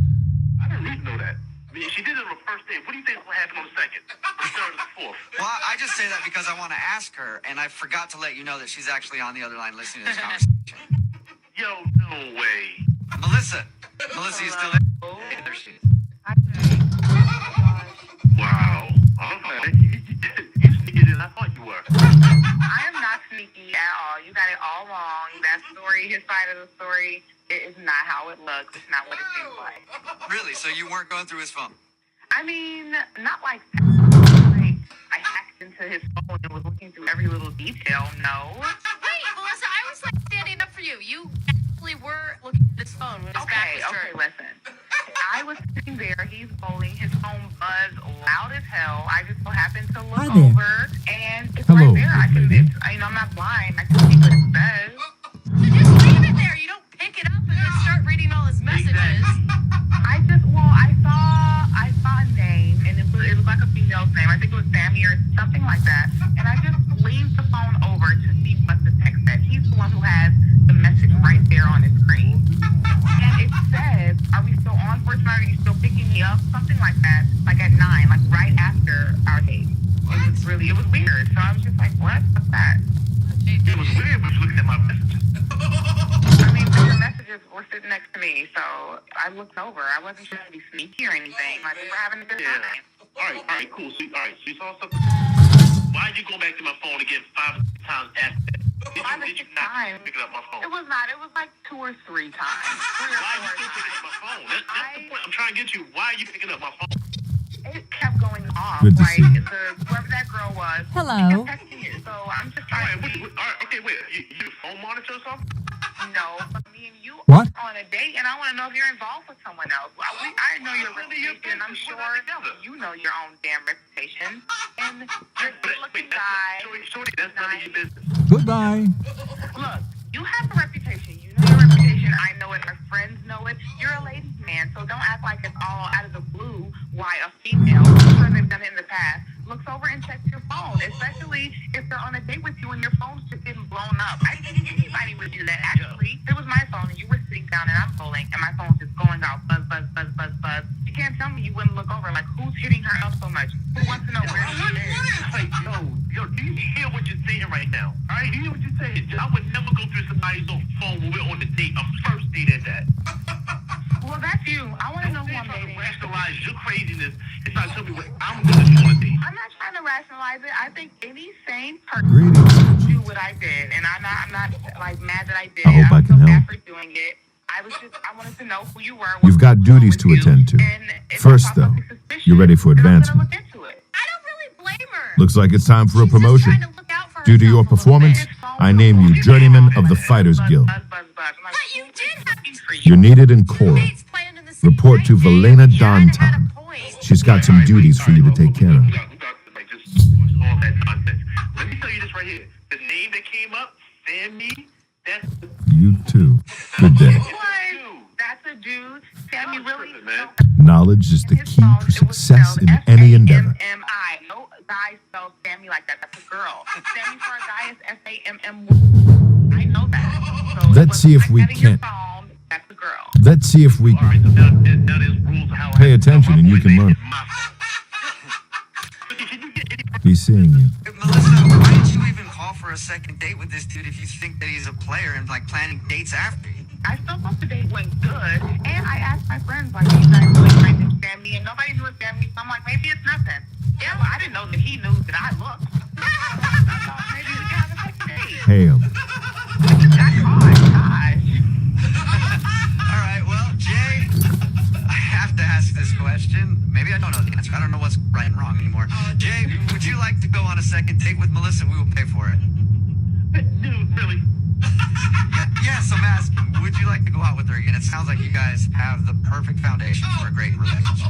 I don't need to know that. I mean, she did it on the first date. What do you think is going to happen on the second, the third, and the fourth?
Well, I just say that because I want to ask her, and I forgot to let you know that she's actually on the other line listening to this conversation.
Yo, no way.
Melissa. Melissa, you still there? Hey, there she is.
Wow. Okay. You sneaky than I thought you were.
I am not sneaky at all. You got it all wrong. That story, his side of the story, it is not how it looks. It's not what it seems like.
Really? So you weren't going through his phone?
I mean, not like that. Like, I hacked into his phone and was looking through every little detail. No.
Wait, Melissa, I was standing up for you. You actually were looking at his phone when his back was
Okay,
turned.
listen. I was sitting there, he's bowling, his phone buzzed loud as hell. I just so happened to look
Hi there.
over, and it's
Hello,
right there. I can,
lady.
I'm not blind. I can see what it says.
So just leave it there. You don't pick it up and then start reading all his messages.
I something like that, like at 9, like right after our date. It was weird. So I was just like, what's that?
It was weird, but looking at my messages.
I mean, the messages were sitting next to me, so I looked over. I wasn't trying to be sneaky or anything. Like, we were having a good time.
All right, cool. So you saw something? Why'd you go back to my phone again 5 times after that? Did you not pick up my phone?
It was not. It was like 2 or 3 times. 3 or 4
Why are you still picking up
times.
my phone? That's the point I'm trying to get you. Why are you picking up my phone?
It kept going off.
Good to
like,
see you.
Whoever that girl was.
Hello.
She kept texting it. So I'm just
All
trying
right,
to
wait. You phone monitor or something?
No, but me and you
What?
are on a date, and I want to know if you're involved with someone else. I know your reputation, and I'm sure you know your own damn reputation. And you're a good-looking guy.
Shorty, that's none of your business.
Goodbye.
Look, you have a reputation. You know your reputation. I know it. Our friends know it. You're a ladies' man, so don't act like it's all out of the blue why a female, I'm sure they've done it in the past, looks over and checks your phone, especially if they're on a date with you and your phone's just getting blown up. I think anybody would do that. Actually, it was my phone, and you were sitting down, and I'm rolling, and my phone's just going out, buzz, buzz, buzz, buzz, buzz. You can't tell me you wouldn't look over, like, who's hitting her up so much? Who wants to know where she is?
Like, yo, do you hear what you're saying right now? All right, do you hear what you're saying? I would never go through somebody's phone when we're on the date, a first date at that.
Well, that's you. I want to know who I'm dating.
Rationalize your craziness and try to tell me what I'm going to do on a date.
I'm not trying to rationalize it. I think any sane person
Greetings.
would do what I did, and I'm not like mad that I did
I
it.
hope I
I'm
can
so
help.
bad for doing it. I wanted to know who you were.
You've got
what was
duties
wrong
to
with you,
attend to.
and if
First,
I saw
though,
something suspicious,
you're ready for
then I'm gonna
advancement.
look into it.
I don't really blame her.
Looks like it's time for a
She's just
promotion.
trying to look out for
Due to
herself
your
a little
performance,
bit.
I name you Journeyman of the Fighters Guild.
Buzz, buzz, buzz. I'm like,
But you did have
You're needed in Cora.
dates planned in the same
Report to
night,
Valena
babe. You kinda had a
Donton.
point.
She's got some duties for you to take care of.
We got all that nonsense. Let me tell you this right here. The name that came up, Sammy, that's
You too. Good day.
That's a dude. Sammy really.
man.
Knowledge is the
His
key
phone,
to
it was
success
spelled
in any endeavor.
S-A-M-M-I. No guy spells Sammy like that. That's a girl. Sammy for a guy is S-A-M-M-Y. I know that. So
Let's see if we
like that in your
can't-
phone, that's a girl.
Let's see if we
All right, so now there's rules of how
Pay attention and you can learn. Be seeing you.
Melissa, why did you even call for a second date with this dude if you think that he's a player and like planning dates after you?
I still thought the date went good, and I asked my friends, like, you guys really trying to scam me, and nobody knew it scammed me, so I'm like, maybe it's nothing. Yeah, well, I didn't know that he knew that I looked. I thought maybe we could have a second date.
Hail.
That's hard, gosh.
All right, well, Jay, I have to ask this question. Maybe I don't know the answer. I don't know what's right and wrong anymore. Jay, would you like to go on a second date with Melissa? We will pay for it.
Dude, really?
Yes, I'm asking. Would you like to go out with her again? It sounds like you guys have the perfect foundation for a great relationship.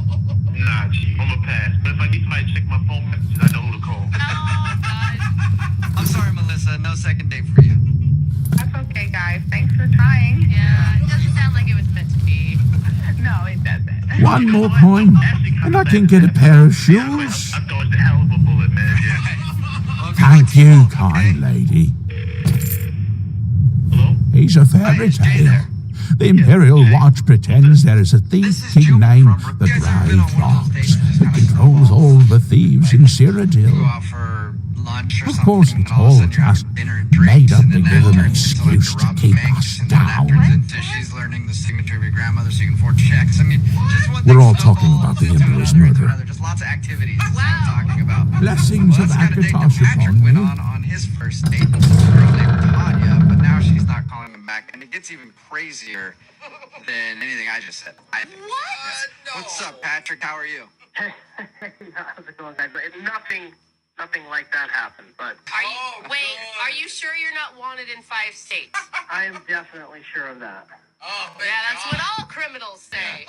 Nah, Chief, I'm a pass. But if I need somebody to check my phone messages, I know who to call.
Oh, God.
I'm sorry, Melissa. No second date for you.
That's okay, guys. Thanks for trying.
Yeah, it doesn't sound like it was meant to be.
No, it doesn't.
One more point, and I can get a pair of shoes.
I dodged a hell of a bullet, man. Yeah.
Thank you, kind lady.
Hello?
He's a fairy tale. The Imperial Watch pretends there is a thief king named the Dry Fox that controls all the thieves in
Go
Cyrodiil.
out for lunch or
Of
something.
course, it's
and all of a
all
sudden you're
just
having dinner and drinks,
made up
and
to
then
give
that
them an
turns into, like,
excuse to
robbing
keep
banks,
us
and then that
down.
turns into she's learning the signature of your grandmother so you can forge checks. I mean, just one
We're
thing
all talking
snowballs
about the
into
Emperor's
another, into
murder.
another. Just lots of activities. That's what I'm talking about.
Blessings
Well,
of
that's the kind of date
Akatos
that Patrick
upon
went
you.
on his first date with this girl named Tanya, but now she's not calling him back, and it gets even crazier than anything I just said. I think.
What?
Yeah. What's up, Patrick? How are you?
How's it going, guys? Nothing like that happened, but
Are you sure you're not wanted in 5 states?
I am definitely sure of that.
Yeah, that's what all criminals say.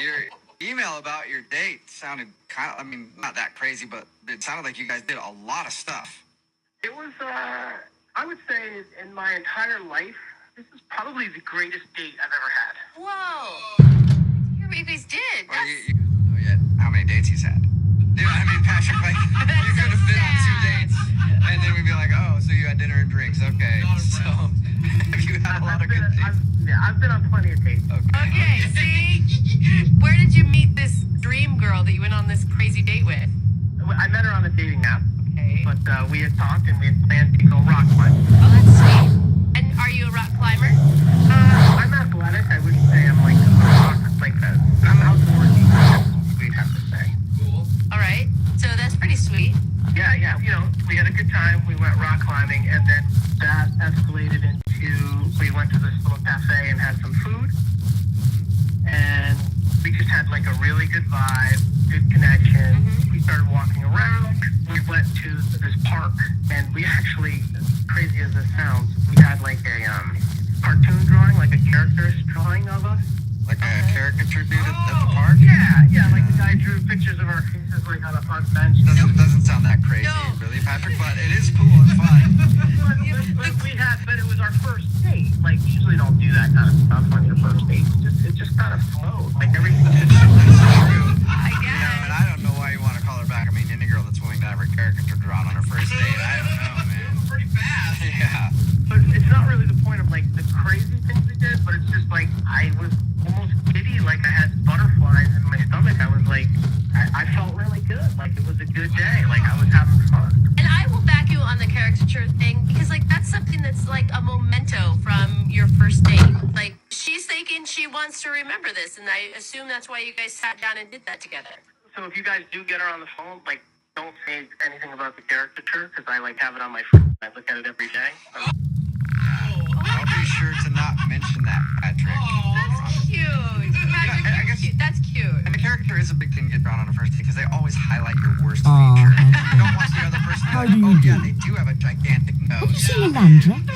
Your email about your date sounded kind of, I mean, not that crazy, but it sounded like you guys did a lot of stuff.
It was, I would say, in my entire life, this is probably the greatest date I've ever had.
Whoa. You guys did.
Well, you don't know yet how many dates he's had. You know, I mean, Patrick, like, you could have been on 2 dates, and then we'd be like, oh, so you had dinner and drinks. Okay. So, have you had a lot of good dates?
I've been on plenty of dates.
Okay, see? Where did you meet
good vibe, good connection. We started walking around. We went to this park, and we actually, as crazy as this sounds, we had like a cartoon drawing, like a character's drawing of us.
Like a caricature dude at the park?
Yeah, like the guy drew pictures of our faces like on a park bench.
Doesn't sound that crazy, really, Patrick, but it is cool and fun.
But it was our first date. Like, usually don't do that kind of stuff on your first date. It just kind of flowed. Like, everything.
I guess.
And I don't know why you want to call her back. I mean, any girl that's willing to have her caricature drawn on her first date, I don't know, man.
Pretty fast.
Yeah.
But it's not really the point of, like, the crazy things we did, but it's just, like, I was almost giddy. Like, I had butterflies in my stomach. I was, like, I felt really good. Like, it was a good day. Like, I was having fun.
And I will back you on the caricature thing because, like, that's something that's like a memento from your first date. Like, she's thinking she wants to remember this, and I assume that's why you guys sat down and did that together.
So if you guys do get her on the phone, like, don't say anything about the caricature, because I, like, have it on my phone. I look at it every day.
I'll be sure to not mention that, Patrick.
That's cute. Patrick,
I guess
that's cute.
And the caricature is a big thing to get drawn on a first date because they always highlight your worst feature. You don't want the other person to
How
be
do
like,
you
yeah,
do?
they do have a gigantic nose.
Have you seen a Landrex?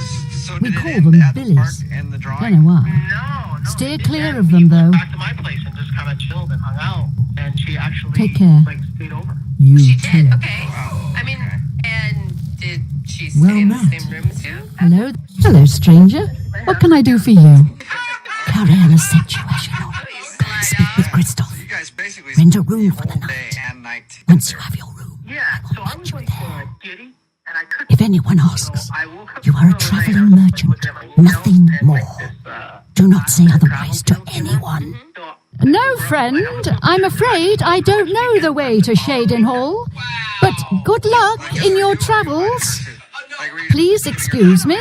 So
We
did it
call
end
them
at the park
billies.
and the
Don't
drawing?
know why.
No.
Steer
it
clear
didn't.
of them,
We
though.
went back to my place and just kind of chilled and hung out. And she actually,
Take care.
like, stayed over.
You
She
too.
did. Okay.
Wow.
I mean,
Okay.
and did she stay
Well
in the
met.
same room as you?
Hello. Hello, stranger. What can I do for you? Carry on a situational. Speak with Crystal.
So you guys basically
Rent a
spent
room
the
for the
whole
night.
day and night
Once you
together.
have your room,
Yeah, so I was, like, giddy, and I couldn't.
if anyone asks,
So I woke up
you are a
in the middle of the night,
traveling
I was, like,
merchant,
looking at my emails,
nothing
and, like,
more.
this,
Do not say
travel
otherwise to
deal came up.
anyone.
So
No, friend, I'm afraid I don't know the way to Shaden Hall. But good luck in your travels.
Like, were you
Please excuse me.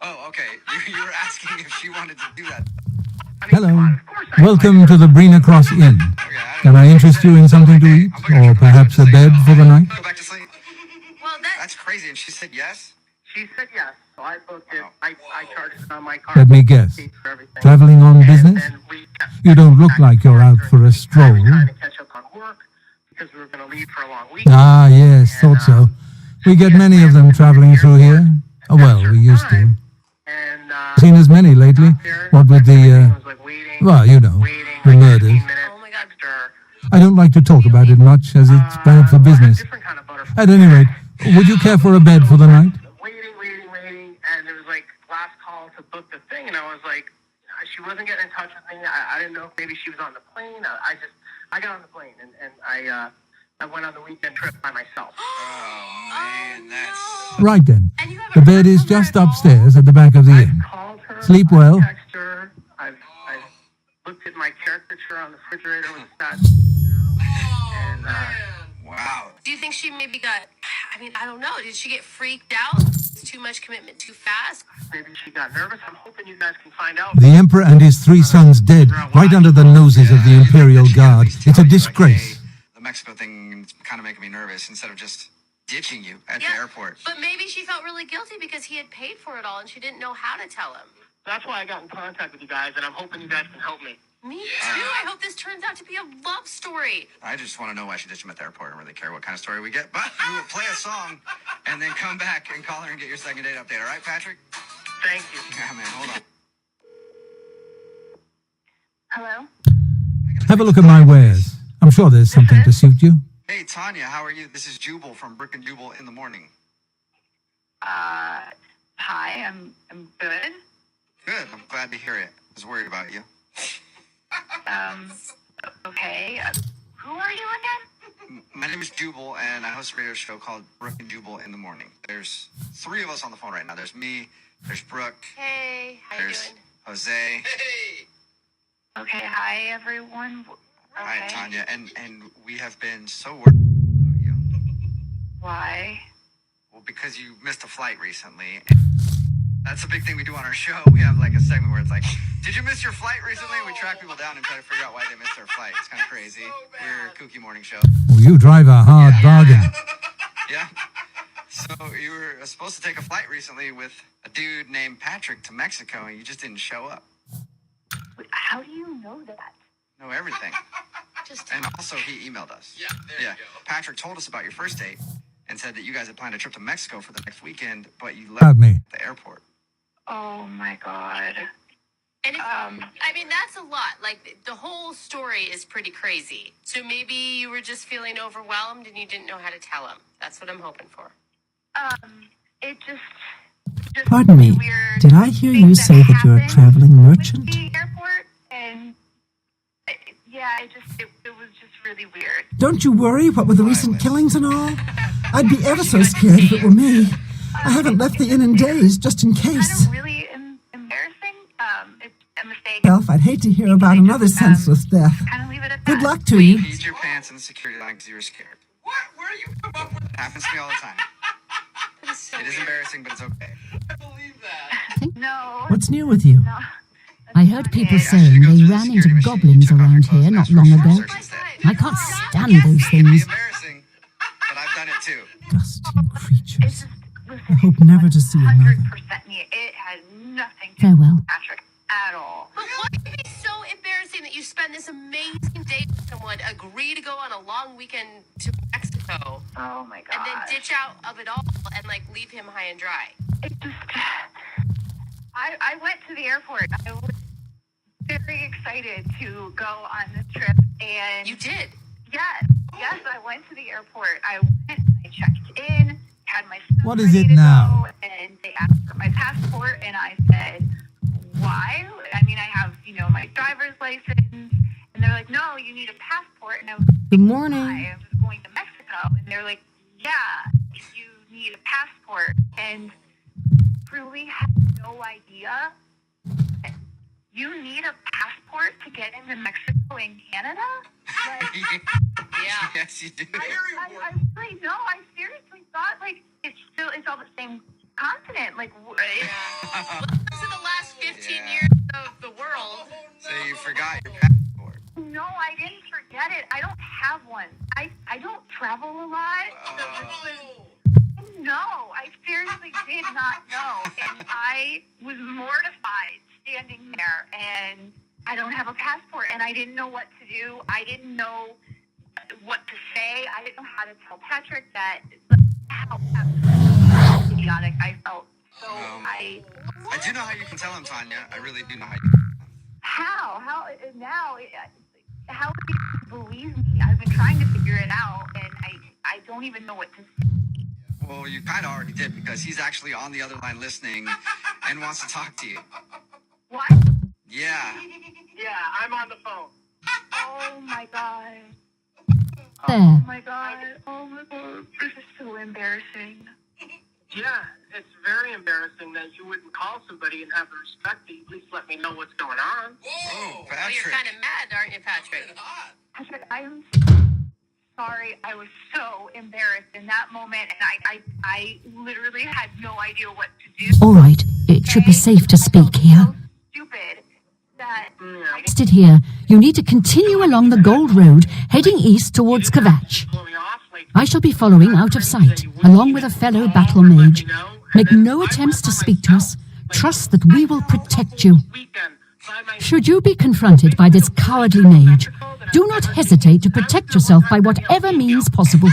Oh, okay. You were asking if she wanted to do that.
Hello. Welcome to the Brina Cross Inn.
Okay,
Can I interest you in something to eat? Or perhaps a bed for the night?
Go back to sleep.
Well,
That's crazy. And she said yes?
She said yes, so I booked it. I charged it on my card.
Let me guess.
Paid for everything.
Traveling on
And
business?
then we kept
You don't look
back
like
and
you're out
forth
for a
during the week. I
stroll.
was trying to catch up on work because we were going to leave for a long weekend.
Ah, yes, thought so. We get many of them traveling through here. Oh, well, we used to.
And
Seen as many lately. What with the,
was like waiting,
well, you know, the
like
murders.
15 minutes
Oh my God.
after.
I don't like to talk about it much, as it's bad for business.
Different kind of butterfly.
At any rate, would you care for a bed for the night?
Waiting, and there was like last call to book the thing, and I was like, she wasn't getting in touch with me. I didn't know if maybe she was on the plane. I got on the plane, and I went on the weekend trip by myself.
Oh, man, that's...
Right then.
And you haven't
The bed
heard
is
from her
just
at all?
upstairs at the back of the inn.
Called her.
Sleep well.
I texted her. I've looked at my caricature on the refrigerator with a statue. And
Wow.
Do you think she maybe got, I mean, I don't know. Did she get freaked out? It's too much commitment too fast?
maybe she got nervous. I'm hoping you guys can find out.
The emperor and his 3 sons dead, right under the noses of the Imperial Guard. It's a disgrace.
The Mexico thing is kind of making me nervous instead of just ditching you at the
Yeah,
airport.
but maybe she felt really guilty because he had paid for it all and she didn't know how to tell him.
That's why I got in contact with you guys, and I'm hoping you guys can help me.
Me too. I hope this turns out to be a love story.
I just want to know why she ditched him at the airport. I don't really care what kind of story we get, but we will play a song and then come back and call her and get your second date update. All right, Patrick?
Thank you.
Yeah, man, hold on.
Hello?
Have a look at my wares. I'm sure there's something to suit you.
Hey, Tanya, how are you? This is Jubal from Brick and Jubal in the Morning.
Hi, I'm good.
Good. I'm glad to hear it. I was worried about you.
Okay. Who are you again?
My name is Jubal, and I host a radio show called Brooke and Jubal in the Morning. There's 3 of us on the phone right now. There's me, there's Brooke,
Hey, how you
there's
doing?
Jose.
Okay, hi everyone.
Hi,
Okay.
Tanya. And we have been so worried about you.
Why?
Well, because you missed a flight recently. That's a big thing we do on our show. We have like a segment where it's like, did you miss your flight recently? We track people down and try to figure out why they missed their flight. It's kind of crazy. We're a kooky morning show.
Oh, you drive a hard bargain.
Yeah. So you were supposed to take a flight recently with a dude named Patrick to Mexico, and you just didn't show up.
How do you know that?
Know everything.
Just
And also, he emailed us. Yeah, there you go. Patrick told us about your first date and said that you guys had planned a trip to Mexico for the next weekend, but you left
About me.
at the airport.
Oh my god.
And I mean, that's a lot. Like, the whole story is pretty crazy. So maybe you were just feeling overwhelmed and you didn't know how to tell him. That's what I'm hoping for.
It just
Pardon me,
weird
did I hear you
things
say that you're a
happened
traveling
with
merchant?
the airport, and yeah, it was just really weird.
Don't you worry, what with the recent killings and all? I'd be ever so scared if it were me. I haven't left the inn in days, just in case.
Kind of really embarrassing. It's a mistake.
Elf, I'd hate to hear about another senseless death.
Kind of leave it at
Good
that.
luck to you.
Peed your pants in the security line because you were scared.
What? Where do you come up with that?
Happens to me all the time. It is embarrassing, but it's okay.
I believe that.
No.
What's new with you?
No.
I heard people
You actually
saying
go
they
through the
ran into
security machine,
goblins
took off your
around
clothes,
here
and
not
asked for
long
a
ago.
search instead.
I can't stand those
It may be
things.
embarrassing, but I've done it too.
Dusty
It's
creatures.
just, listen,
I hope never to see another.
100% me. It has nothing to do
Farewell.
with Patrick at all.
But why would it be so embarrassing that you spend this amazing date with someone, agree to go on a long weekend to Mexico,
Oh my god.
and then ditch out of it all and, like, leave him high and dry?
It just. I went to the airport. I was very excited to go on this trip, and
You did.
yes, I went to the airport. I went, I checked in, had my stuff
What is
ready
it
to
now?
go, and they asked for my passport, and I said, why? I mean, I have, my driver's license, and they're like, no, you need a passport, and I was like,
Good morning.
why? I was going to Mexico, and they're like, yeah, you need a passport, and truly had no idea. You need a passport to get into Mexico and Canada? Like,
Yeah.
Yes, you do.
I really know. I seriously thought it's all the same continent. Like,
To the last 15
Yeah.
years of the world.
So you forgot your passport.
no, I didn't forget it. I don't have one. I don't travel a lot. So this was. No, I seriously did not know, and I was mortified standing there, and I don't have a passport, and I didn't know what to do. I didn't know what to say. I didn't know how to tell Patrick that how absolutely idiotic I felt. So I
do know how you can tell him, Tanya. I really do know how you
how now how do you believe me? I've been trying to figure it out, and I don't even know what to say.
Well, you kind of already did because he's actually on the other line listening and wants to talk to you.
What?
Yeah.
Yeah, I'm on the phone.
Oh my god.
There.
Oh my god. Oh my god. This is so embarrassing.
Yeah, it's very embarrassing that you wouldn't call somebody and have the respect to at least let me know what's going on.
Oh,
Oh,
Patrick.
you're kind of mad, aren't you, Patrick?
Patrick, I am sorry. I was so embarrassed in that moment, and I literally had no idea what to do.
All right, it should be safe to speak here.
So stupid that I
Listed here, you need to continue along the Gold Road, heading east towards Kvatch.
blew me off like
I shall be following out of sight, along with a fellow battle mage. Make no attempts to speak to us. Trust that we will protect you.
weekend. By my
Should you be confronted by this cowardly mage, do not hesitate to protect yourself by whatever means possible.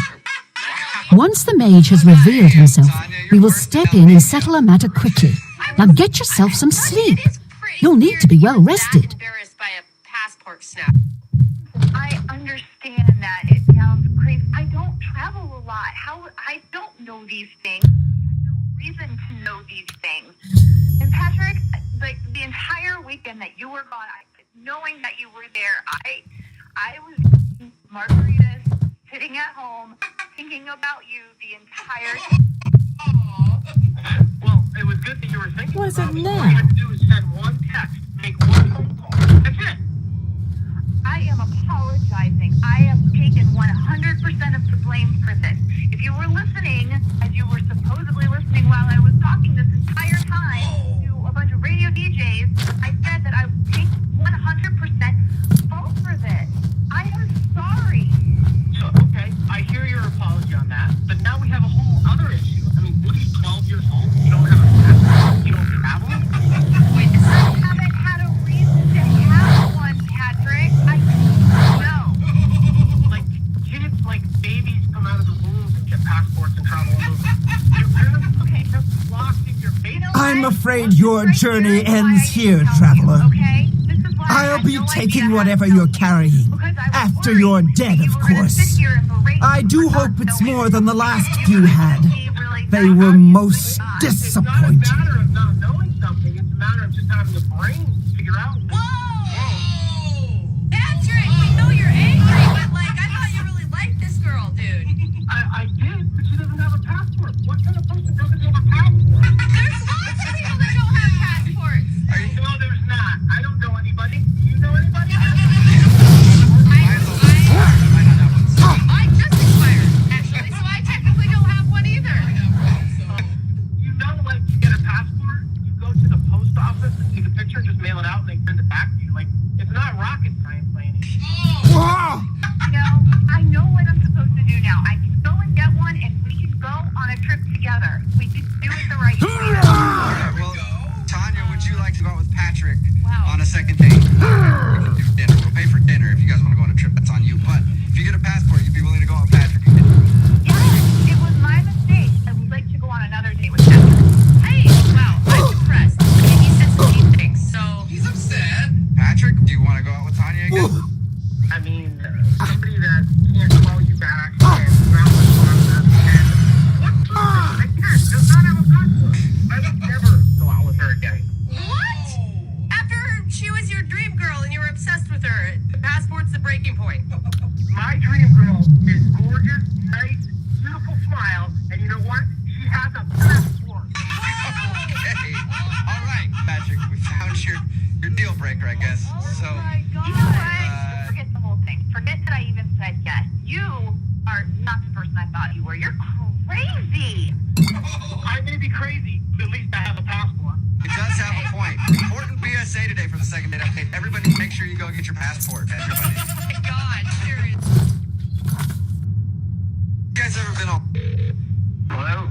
Once the mage has revealed himself, we will step in and settle a matter quickly. Now get yourself some sleep. You'll need to be well rested.
Embarrassed by a passport snap.
I understand that it sounds crazy. I don't travel a lot. I don't know these things. I have no reason to know these things. And Patrick, like the entire weekend that you were gone, knowing that you were there, I was drinking margaritas, sitting at home, thinking about you the entire time.
Well, it was good that you were thinking
What is
about
it
me.
now?
All you have to do is send one text, make one phone call. That's it.
I am apologizing. I have taken 100% of the blame for this. If you were listening, as you were supposedly listening while I was talking this entire time to a bunch of radio DJs, I said that I would take 100% fault for this. I am sorry.
So, okay, I hear your apology on that, but now we have a whole other issue. I mean, what are you, 12 years old? You don't have a passport? You don't travel?
I haven't had a reason to have one, Patrick. No.
I'm afraid your journey ends here, traveler.
Okay? This is why
I'll be
no
taking
idea
whatever
how to
you're
tell you
carrying,
because I was
after
worried
you're
that
dead,
you
of
were gonna
course.
sit here and berate
I
me
do
for
hope
not
it's
knowing
more than the last
something.
few had.
Really
They
bad.
were most
It's
disappointing.
not a matter of not knowing something. It's a matter of just having the brain to figure out.
Patrick, we know you're angry, but like, I thought you really liked this girl, dude.
I did, but she doesn't have a passport. What kind of person doesn't have a passport?
There's lots of people that don't have passports.
No, there's not. I don't know anybody. Do you know anybody?
I just expired, actually, so I technically don't have one either.
You know, like, you get a passport, you go to the post office and take a picture, just mail it out, and they send it back to you. Like, it's not rocket science by any means.
I know what I'm supposed to do now. I can go and get one, and we can go on a trip together. We can do it the right way.
Well, Tanya, would you like to go out with Patrick on a second date? We can do dinner. We'll pay for dinner if you guys want to go on a trip. That's on you. But if you get a passport, you'd be willing to go out with Patrick.
Yes, it was my mistake. I would like to go on another date with him.
Hey, wow, I'm impressed. I mean, he said some mean things, so...
He's upset. Patrick, do you want to go out with Tanya again?
I mean, somebody that can't call you back and not responsive and what? I can't. Does not have a passport. I would never go out with her again.
What? After she was your dream girl and you were obsessed with her, the passport's the breaking point.
My dream girl is gorgeous, nice, beautiful smile, and you know what? She has a passport.
Okay. All right, Patrick, we found your deal breaker, I guess. So,
You know what? Forget the whole thing. Forget that I even said yes. You are not the person I thought you were. You're crazy.
I may be crazy, but at least I have a passport.
it does have a point. Important PSA today for the second date update. Everybody, make sure you go get your passport. Everybody.
Oh my god, serious.
You guys ever been on?
Hello?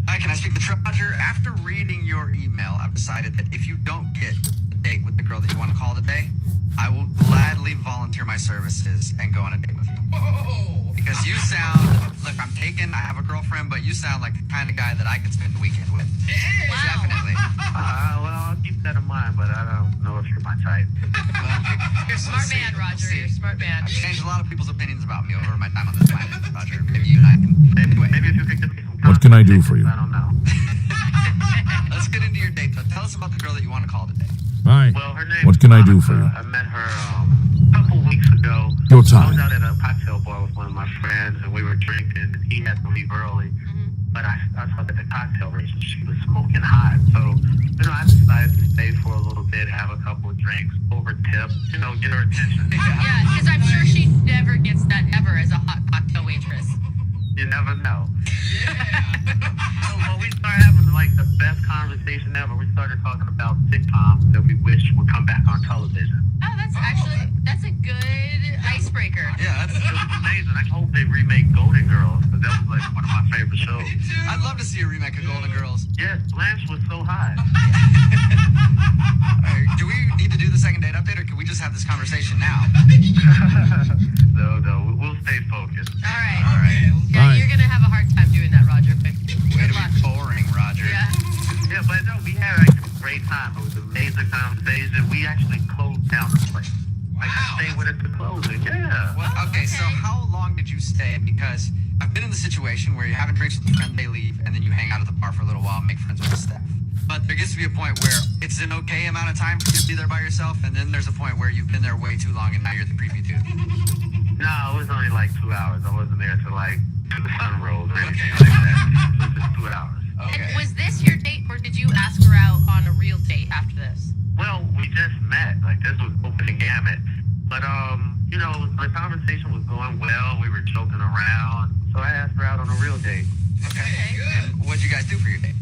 Hi, can I speak to Roger? After reading your email, I've decided that if you don't get a date with the girl that you want to call today, I will gladly volunteer my services and go on a date with you. Because you sound, look, I'm taken, I have a girlfriend, but you sound like the kind of guy that I could spend the weekend with.
Wow.
Definitely.
Well, I'll keep that in mind, but I don't know if you're my type.
You're a smart man, Roger. You're a smart man.
I've changed a lot of people's opinions about me over my time on this planet, Roger. Maybe you and I can.
Maybe if you could give me some
What can I do for you?
I don't know.
Let's get into your date. So tell us about the girl that you want to call today.
Hi.
Well, her name
What can I do for you?
I met her a couple weeks ago.
Your
I was
time.
out at a cocktail bar with one of my friends, and we were drinking, and he had to leave early. But I saw that the cocktail race, she was smoking hot. So, I decided to stay for a little bit, have a couple of drinks, over tip, get her attention.
Yeah, because I'm sure she never gets that ever as a hot cocktail waitress.
You never know. So when we started having like the best conversation ever, we started talking about sitcoms that we wish would come back on television.
Oh, that's a good icebreaker.
Yeah,
It was amazing. I hope they remake Golden Girls, because that was like one of my favorite shows.
I'd love to see a remake of Golden Girls.
Yes, Blanche was so hot.
Do we need to do the second date update, or can we just have this conversation now?
No, we'll stay focused.
All right.
All right.
Yeah,
Bye.
you're gonna have a hard time doing that, Roger.
Way
Good
to
luck.
be boring, Roger.
Yeah.
Yeah, but no, we had like a great time. It was an amazing conversation. We actually closed down the place. Like, stay with us to closing. Yeah.
Well, okay, so how long did you stay? Because I've been in the situation where you're having drinks with a friend, they leave, and then you hang out at the bar for a little while and make friends with the staff. But there gets to be a point where it's an okay amount of time for you to be there by yourself, and then there's a point where you've been there way too long and now you're the creepy dude.
No, it was only like 2 hours. I wasn't there till like the sun rose or anything like that. It was just 2 hours.
Okay.
And was this your date, or did you ask her out on a real date after this?
Well, we just met. Like, this was opening gamut. But, the conversation was going well. We were joking around. So I asked her out on a real date.
Okay, good. And what'd you guys do for your date?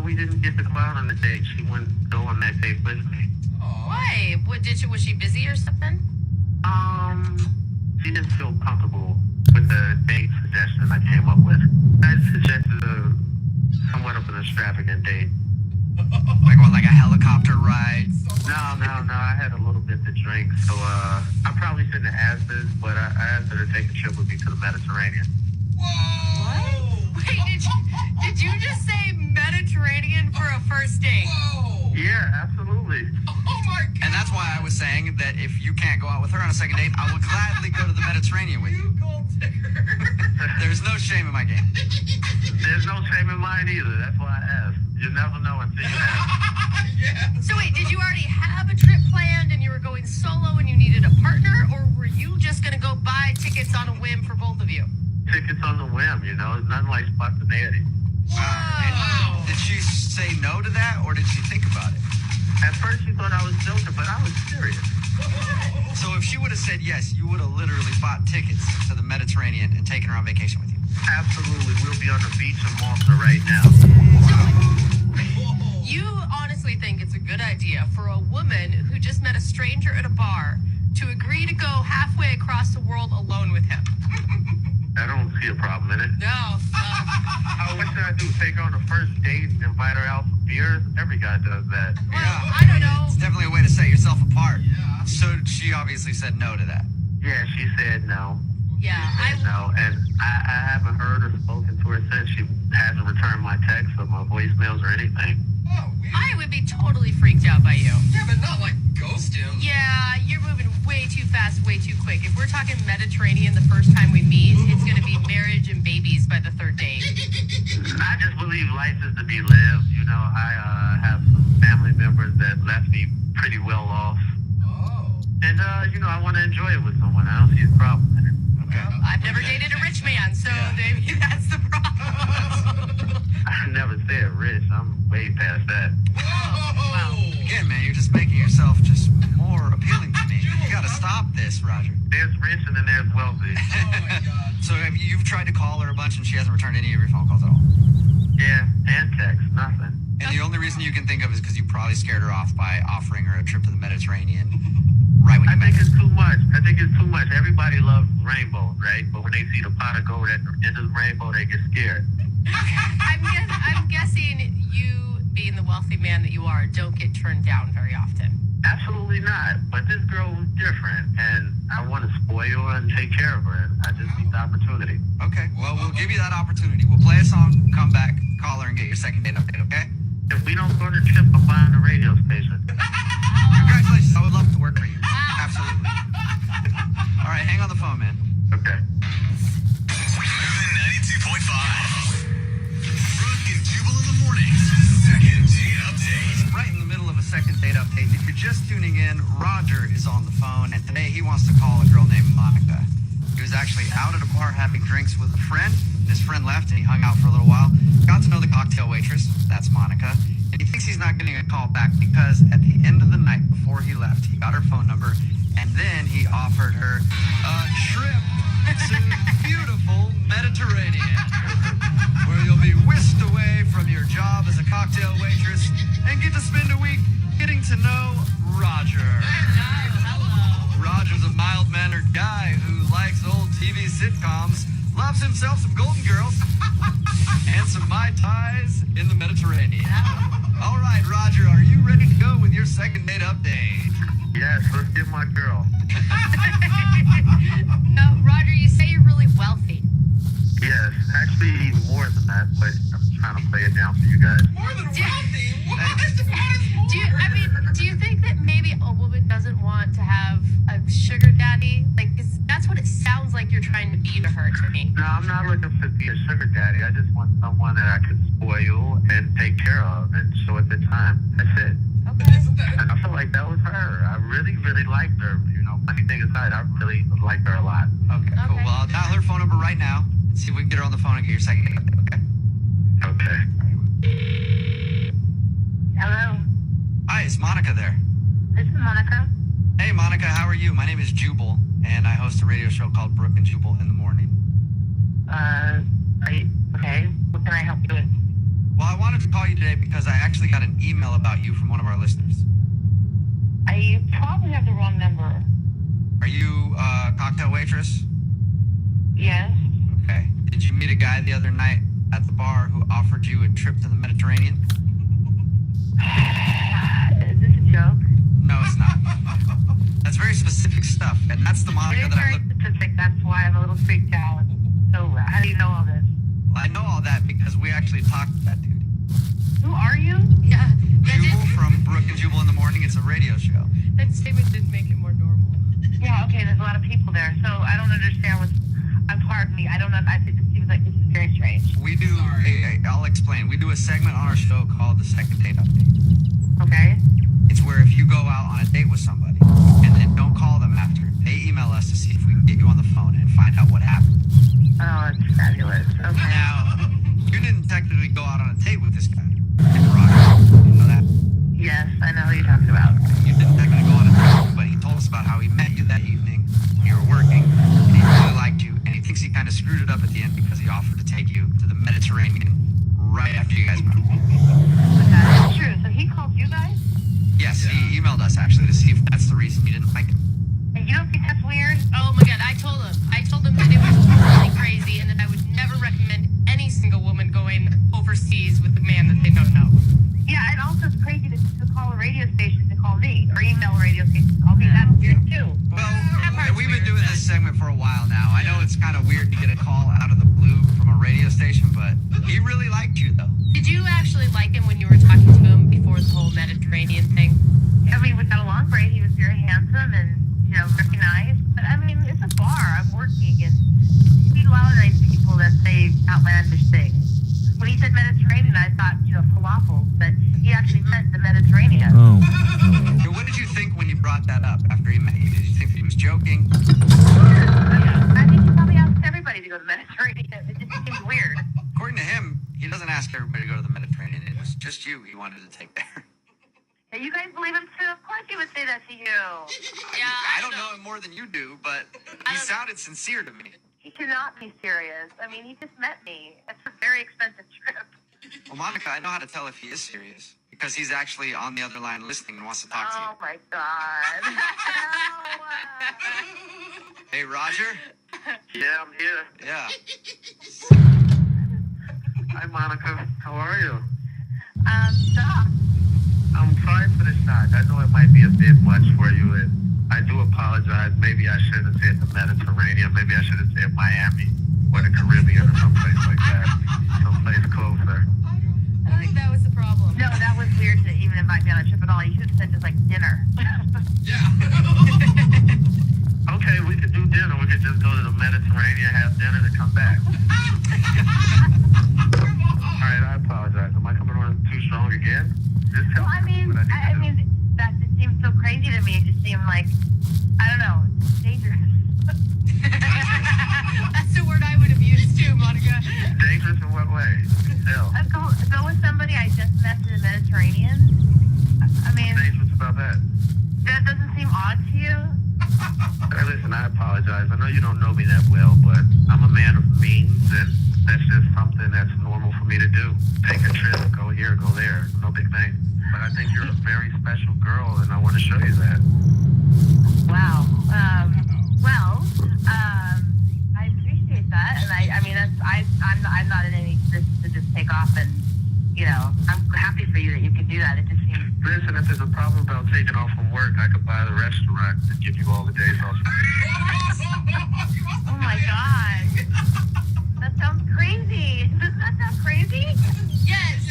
We didn't get to go out on the date. She wouldn't go on that date with me.
Why? Was she busy or something?
She didn't feel comfortable with the date suggestion I came up with. I suggested a somewhat of an extravagant date.
Like what, like a helicopter ride?
No, I had a little bit to drink, so I probably shouldn't have asked this, but I asked her to take a trip with me to the Mediterranean.
What? Wait, did you just say Mediterranean for a first date.
Whoa!
Yeah, absolutely.
Oh my God! And that's why I was saying that if you can't go out with her on a second date, I will gladly go to the Mediterranean with you. There's no shame in my game.
There's no shame in mine either. That's why I asked. You never know until you ask.
Yeah.
So wait, did you already have a trip planned and you were going solo and you needed a partner, or were you just gonna go buy tickets on a whim for both of you?
Tickets on the whim, you know. It's nothing like spontaneity.
Wow. And did she say no to that, or did she think about it?
At first she thought I was joking, but I was serious.
So if she would have said yes, you would have literally bought tickets to the Mediterranean and taken her on vacation with you.
Absolutely. We'll be on the beach in Malta right now.
You honestly think it's a good idea for a woman who just met a stranger at a bar to agree to go halfway across the world alone with him?
I don't see a problem in it.
No.
What should I do? Take her on the first date and invite her out for beers? Every guy does that.
Well, I don't know.
It's definitely a way to set yourself apart. Yeah. So she obviously said no to that.
Yeah, she said no.
Yeah,
No, and I haven't heard or spoken to her since. She hasn't returned my texts or my voicemails or anything.
Oh, weird.
I would be totally freaked out by you.
Yeah, but not like ghost him.
Yeah, you're moving way too fast, way too quick. If we're talking Mediterranean the first time we meet, it's going to be marriage and babies by the third date.
I just believe life is to be lived. You know, I have some family members that left me pretty well off.
Oh.
And, you know, I want to enjoy it with someone. I don't see a problem in it.
Okay.
I've never dated a rich man, so maybe that's the problem.
I never said rich. I'm way past that.
Wow. Again, man, you're just making yourself just more appealing to me. You gotta stop this, Roger.
There's rich and then there's wealthy.
Oh my God. So you've tried to call her a bunch and she hasn't returned any of your phone calls at all?
Yeah, and text, nothing.
And the only reason you can think of is because you probably scared her off by offering her a trip to the Mediterranean right when you
I
met
think
her.
it's too much. I think it's too much. Everybody loves rainbows, right? But when they see the pot of gold at the end of the rainbow, they get scared.
I'm guessing you, being the wealthy man that you are, don't get turned down very often.
Absolutely not. But this girl was different, and I want to spoil her and take care of her. I just need the opportunity.
Okay, well, we'll give you that opportunity. We'll play a song, come back, call her, and get your second date update, okay?
If we don't go to the trip, I'm buying the radio station.
Congratulations. I would love to work for you. Absolutely. All right, hang on the phone, man.
Okay.
92.5. Brooke and Jubal in the morning. Second date update.
Right in the middle of a second date update. If you're just tuning in, Roger is on the phone, and today he wants to call a girl named Monica. He was actually out at a bar having drinks with a friend. His friend left, and he hung out for a little while. Got to know the cocktail waitress. That's Monica. And he thinks he's not getting a call back because at the end of the night before he left, he got her phone number, and then he offered her a trip to beautiful Mediterranean, where you'll be whisked away from your job as a cocktail waitress and get to spend a week getting to know Roger. Roger's a mild-mannered guy who likes old TV sitcoms, loves himself some Golden Girls, and some Mai Tais in the Mediterranean. All right, Roger, are you ready to go with your second date update?
Yes, let's get my girl.
No, Roger, you say you're really wealthy.
Yes, actually even more than that, but I'm trying to play it down for you guys.
More than wealthy? What?
Do you think that maybe a woman doesn't want to have a sugar daddy? Like, that's what it sounds like you're trying to be to her, to me.
No, I'm not looking to be a sugar daddy. I just want someone that I can spoil and take care of and show a good time. That's it.
Okay.
And I feel like that was her. I really, really liked her. You know, funny thing aside, I really liked her a lot.
Okay, cool. Well, I'll dial her phone number right now and see if we can get her on the phone and get your second date update, okay?
Okay.
Hello,
Hi, is Monica there?
this is Monica.
Hey, Monica, how are you? My name is Jubal, and I host a radio show called Brooke and Jubal in the Morning.
Are you, okay, what can I help you with?
Well, I wanted to call you today because I actually got an email about you from one of our listeners.
You probably have the wrong number.
Are you a cocktail waitress?
Yes.
Okay. Did you meet a guy the other night at the bar who offered you a trip to the Mediterranean?
Is this a joke?
No, it's not. That's very specific stuff, and that's the Monica
It is
that I'm
very
looking.
specific, that's why I'm a little freaked out. So, how do you know all this?
I know all that because we actually talked to that dude.
Who are you?
Yeah,
Jubal from Brooke and Jubal in the Morning. It's a radio show.
that statement didn't make it more normal.
Yeah, okay, there's a lot of people there, so I don't understand what's... pardon me, I don't know, it just seems like this is very strange.
We do, I'll explain. We do a segment on our show called the Second Date Update.
Okay?
It's where if you go out on a date with somebody and then don't call them after, they email us to see if we can get you on the phone and find out what happened.
Oh, it's fabulous. Okay.
Now, you didn't technically go out on a date with this guy. Roger. You know that?
Yes, I know who you're talking about.
You didn't technically go on a date, but he told us about how he met you that evening when you were working, and he really liked you, and he thinks he kind of screwed it up at the end because he offered to take you to the Mediterranean right after you guys met.
That is true. So he called you guys?
Yes, he emailed us actually to see if that's the reason you didn't like him.
And you don't think that's weird?
Oh my god, I told him that it was totally crazy and that I would never recommend any single woman going overseas with a man that they don't know.
Yeah, and also it's crazy to call a radio station to call me, or email a radio station to call me. That's weird too.
Well, we've been doing this segment for a while now. I know it's kind of weird to get a call out of the blue from a radio station, but he really liked you though.
Did you actually like him when you were talking to him before the whole Mediterranean thing?
I mean, we got along great. He was very handsome and, very nice. But I mean, it's a bar. I'm working, and you meet a lot of nice people that say outlandish things. When he said Mediterranean, I thought, falafel, but he actually meant the Mediterranean.
Oh.
Okay, what did you think when you brought that up after he met you? Did you think that he was joking?
I think he probably asked everybody to go to the Mediterranean. It just seems weird.
According to him, he doesn't ask everybody to go to the Mediterranean. It was just you he wanted to take there.
And you guys believe him too? Of course he would say that to you.
Yeah,
I don't know him more than you do, but he sounded sincere to me.
He cannot be serious. I mean, he just met me. It's a very expensive trip.
Well, Monica, I know how to tell if he is serious because he's actually on the other line listening and wants to talk to you.
Oh my God.
Hey, Roger?
Yeah, I'm here.
Yeah.
Hi, Monica. How are you?
Stop.
I'm sorry for the shock. I know it might be a bit much for you, and I do apologize. Maybe I shouldn't have said the Mediterranean. Maybe I should have said Miami or the Caribbean or someplace like that. Someplace closer.
I don't think that was the problem.
No, that was weird to even invite me on a trip at all. You should have said just like dinner.
Okay, we could do dinner. We could just go to the Mediterranean, have dinner, and come back. All right, I apologize. Am I coming on too strong again? Just tell
Well, I
me
mean,
what I need to do.
that just seems so crazy to me. It just seemed like, I don't know, dangerous.
That's the word I would have used too, Monica.
Dangerous in what way? Tell.
Go with somebody I just met in the Mediterranean. I mean,
What's dangerous about that?
that doesn't seem odd to you.
Hey, listen, I apologize. I know you don't know me that well, but I'm a man of means, and that's just something that's normal for me to do. Take a trip, go here, go there. No big thing. But I think you're a very special girl, and I want to show you that.
Wow. I appreciate that, and I mean, I'm not in any position to just take off, and I'm happy for you that you can do that. It just seems.
Listen, if there's a problem about taking off from work, I could buy the restaurant and give you all the days off.
Oh my God. That sounds crazy. Doesn't that sound crazy?
Yes,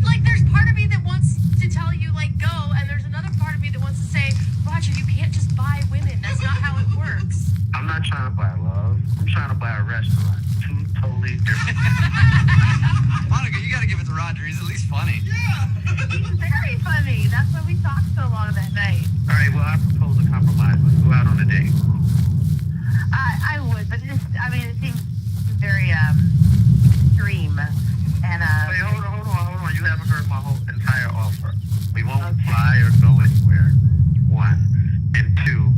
but there's part of me that wants to tell you go, and there's another part of me that wants to say, Roger, you can't just buy women. That's not how it works.
I'm not trying to buy love. I'm trying to buy a restaurant. Two totally different.
Monica, you gotta give it to Roger. He's at least funny.
He's very funny. That's why we talked so long that night.
All right, well, I propose a compromise. Let's go out on a date.
I would, but it seems very extreme. And
Wait, hold on. You haven't heard my whole entire offer. We won't fly or go anywhere. One. And two,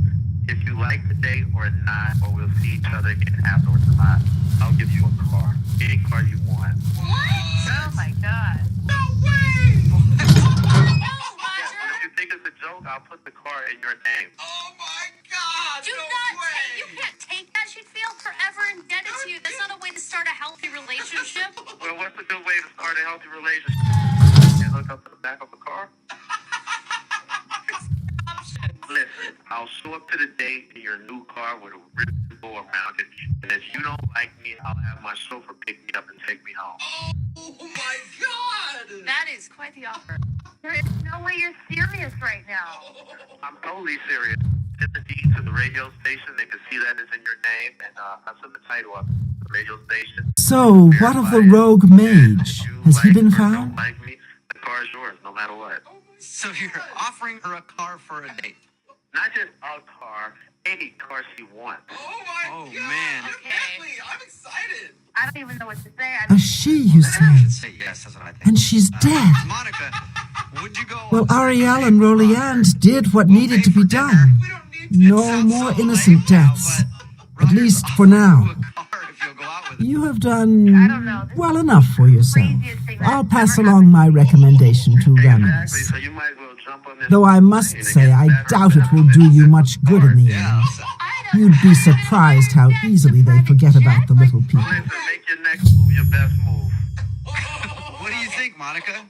if you like the date or not, or we'll see each other again afterwards or not, I'll give you a car. Any car you want.
oh my God.
No way! No, Roger!
If you think it's a joke, I'll put the car in your name.
Oh my God!
You can't take that. She'd feel forever indebted to you. That's not a way to start a healthy relationship.
Well, what's a good way to start a healthy relationship? You hook up to the back of the car? Listen, I'll show up to the date in your new car with a ribbon bow around it, and if you don't like me, I'll have my chauffeur pick me up and take me home.
Oh my God!
That is quite the offer.
There is no way you're serious right now.
I'm totally serious. Send the deed to the radio station. They can see that it's in your name, and I'll send the title up to the radio station.
So, what of the rogue mage? Has he been found?
Like me, the car is yours, no matter what.
So you're offering her a car for a date?
Not just a car, any car she wants.
Oh man.
I'm excited.
I don't even know what to say.
A she, you say?
Say yes, that's what I think.
And she's dead.
Monica, would you go?
Well, Ariel and Roliand did what needed to be done. No more innocent deaths. At least for now. You have done well enough for yourself. I'll pass along my recommendation to Rammus.
So you might as well jump on this.
Though I must say, I doubt it will do you much good in the end. You'd be surprised how easily they forget about the little people.
Listen, make your next move your best move.
What do you think, Monica?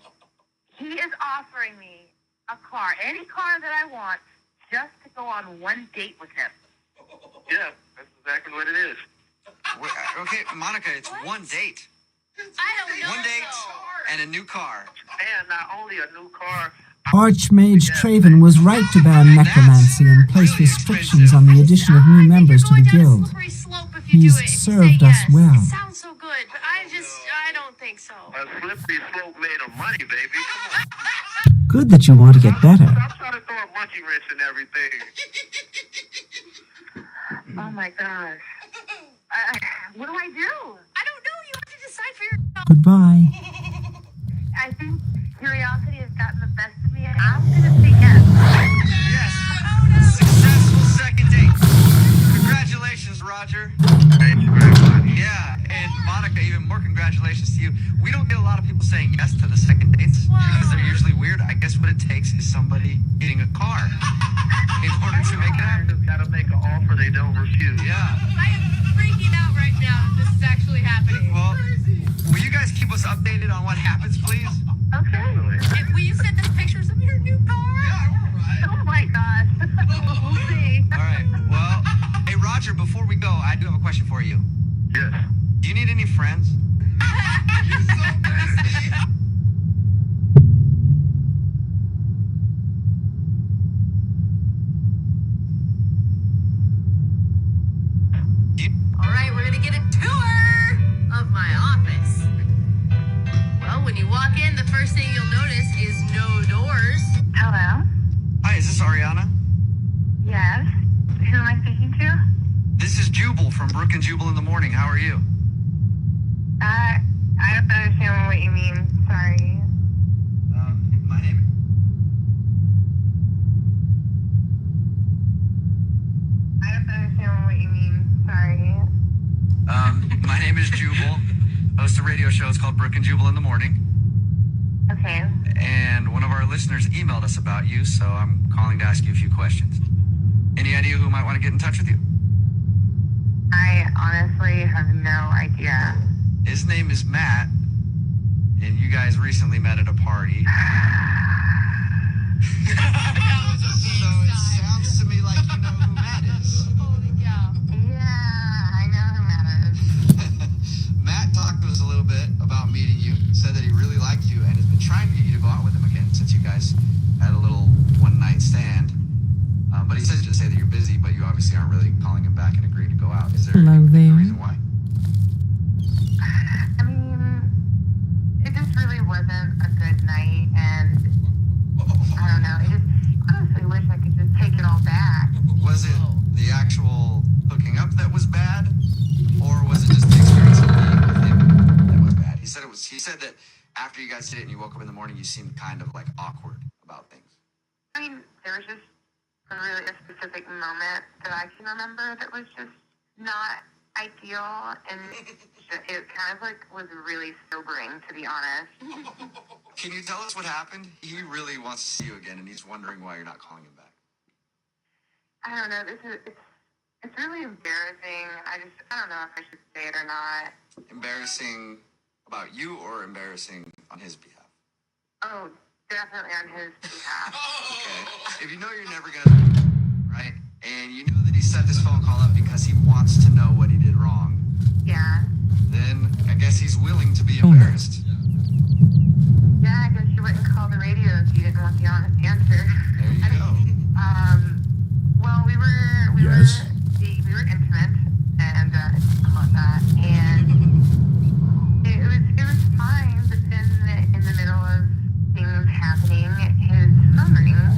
He is offering me a car, any car that I want, just to go on one date with him.
Yeah, that's exactly what it is.
Okay, Monica, it's one date.
I don't know.
One date and a new car.
And not only a new car.
Archmage Traven was right to ban necromancy and place restrictions on the addition of new members to the guild. He's served us well.
It sounds so good, but I don't think so.
A slippery slope made of money, baby. Come on.
Good that you want to get better.
Stop trying to throw a monkey wrench in everything.
Oh my gosh. What do I do?
I don't know. You have to decide for yourself.
Goodbye.
I think curiosity has gotten the best of me, and I'm gonna say yes.
Yes. Successful second date. Congratulations, Roger.
Thank you very much.
Yeah, and Monica, even more congratulations to you. We don't get a lot of people saying yes to the second dates because they're usually weird. I guess what it takes is somebody getting a car in order to make it happen.
Just gotta make an offer they don't refuse.
Yeah.
I am freaking out right now that this is actually happening.
Well, will you guys keep us updated on what happens, please?
Okay.
And will you send us pictures of your new car?
Oh my gosh. We'll see.
All right. Well, hey, Roger, before we go, I do have a question for you.
Yes.
Do you need any friends?
All right, we're gonna get a tour of my office. Well, when you walk in, the first thing you'll notice is no doors.
Hello?
Hi, is this Ariana?
Yes? Who am I speaking to?
This is Jubal from Brook and Jubal in the Morning. How are you?
I don't understand what you mean. Sorry.
My name...
I don't understand what you mean. Sorry.
My name is Jubal. Host a radio show. It's called Brook and Jubal in the Morning.
Okay.
And one of our listeners emailed us about you, so I'm calling to ask you a few questions. Any idea who might want to get in touch with you?
I honestly have no idea.
His name is Matt, and you guys recently met at a party. So it sounds to me like you know who Matt is.
Yeah, I know who Matt is.
Matt talked to us a little bit about meeting you, said that he really liked you, and has been trying to get you to go out with him again since you guys had a little one-night stand. But he says to say that you're busy, but you obviously aren't really calling him back and agreeing to go out. Is there
Hello
a
there.
reason why?
I mean, it just really wasn't a good night, and I don't know. I just honestly wish I could just take it all back.
Was it the actual hooking up that was bad, or was it just the experience of being with him that was bad? He said it was. He said that after you guys did it and you woke up in the morning, you seemed kind of like awkward about things.
I mean, there was just a really specific moment that I can remember that was just not ideal, and it kind of like was really sobering, to be honest.
Can you tell us what happened? He really wants to see you again, and he's wondering why you're not calling him back.
I don't know. It's really embarrassing. I don't know if I should say it or not.
Embarrassing about you, or embarrassing on his behalf?
Oh, definitely on his behalf.
Okay. If you know you're never gonna, right? And you know that he set this phone call up because he wants to know what he did wrong.
Yeah.
Then I guess he's willing to be embarrassed.
Yeah, I guess you wouldn't call the radio if you didn't want the honest answer.
There you go.
Well, we were
Yes?
we were intimate and about that, and it was fine. But then in the middle of things happening, his phone rings,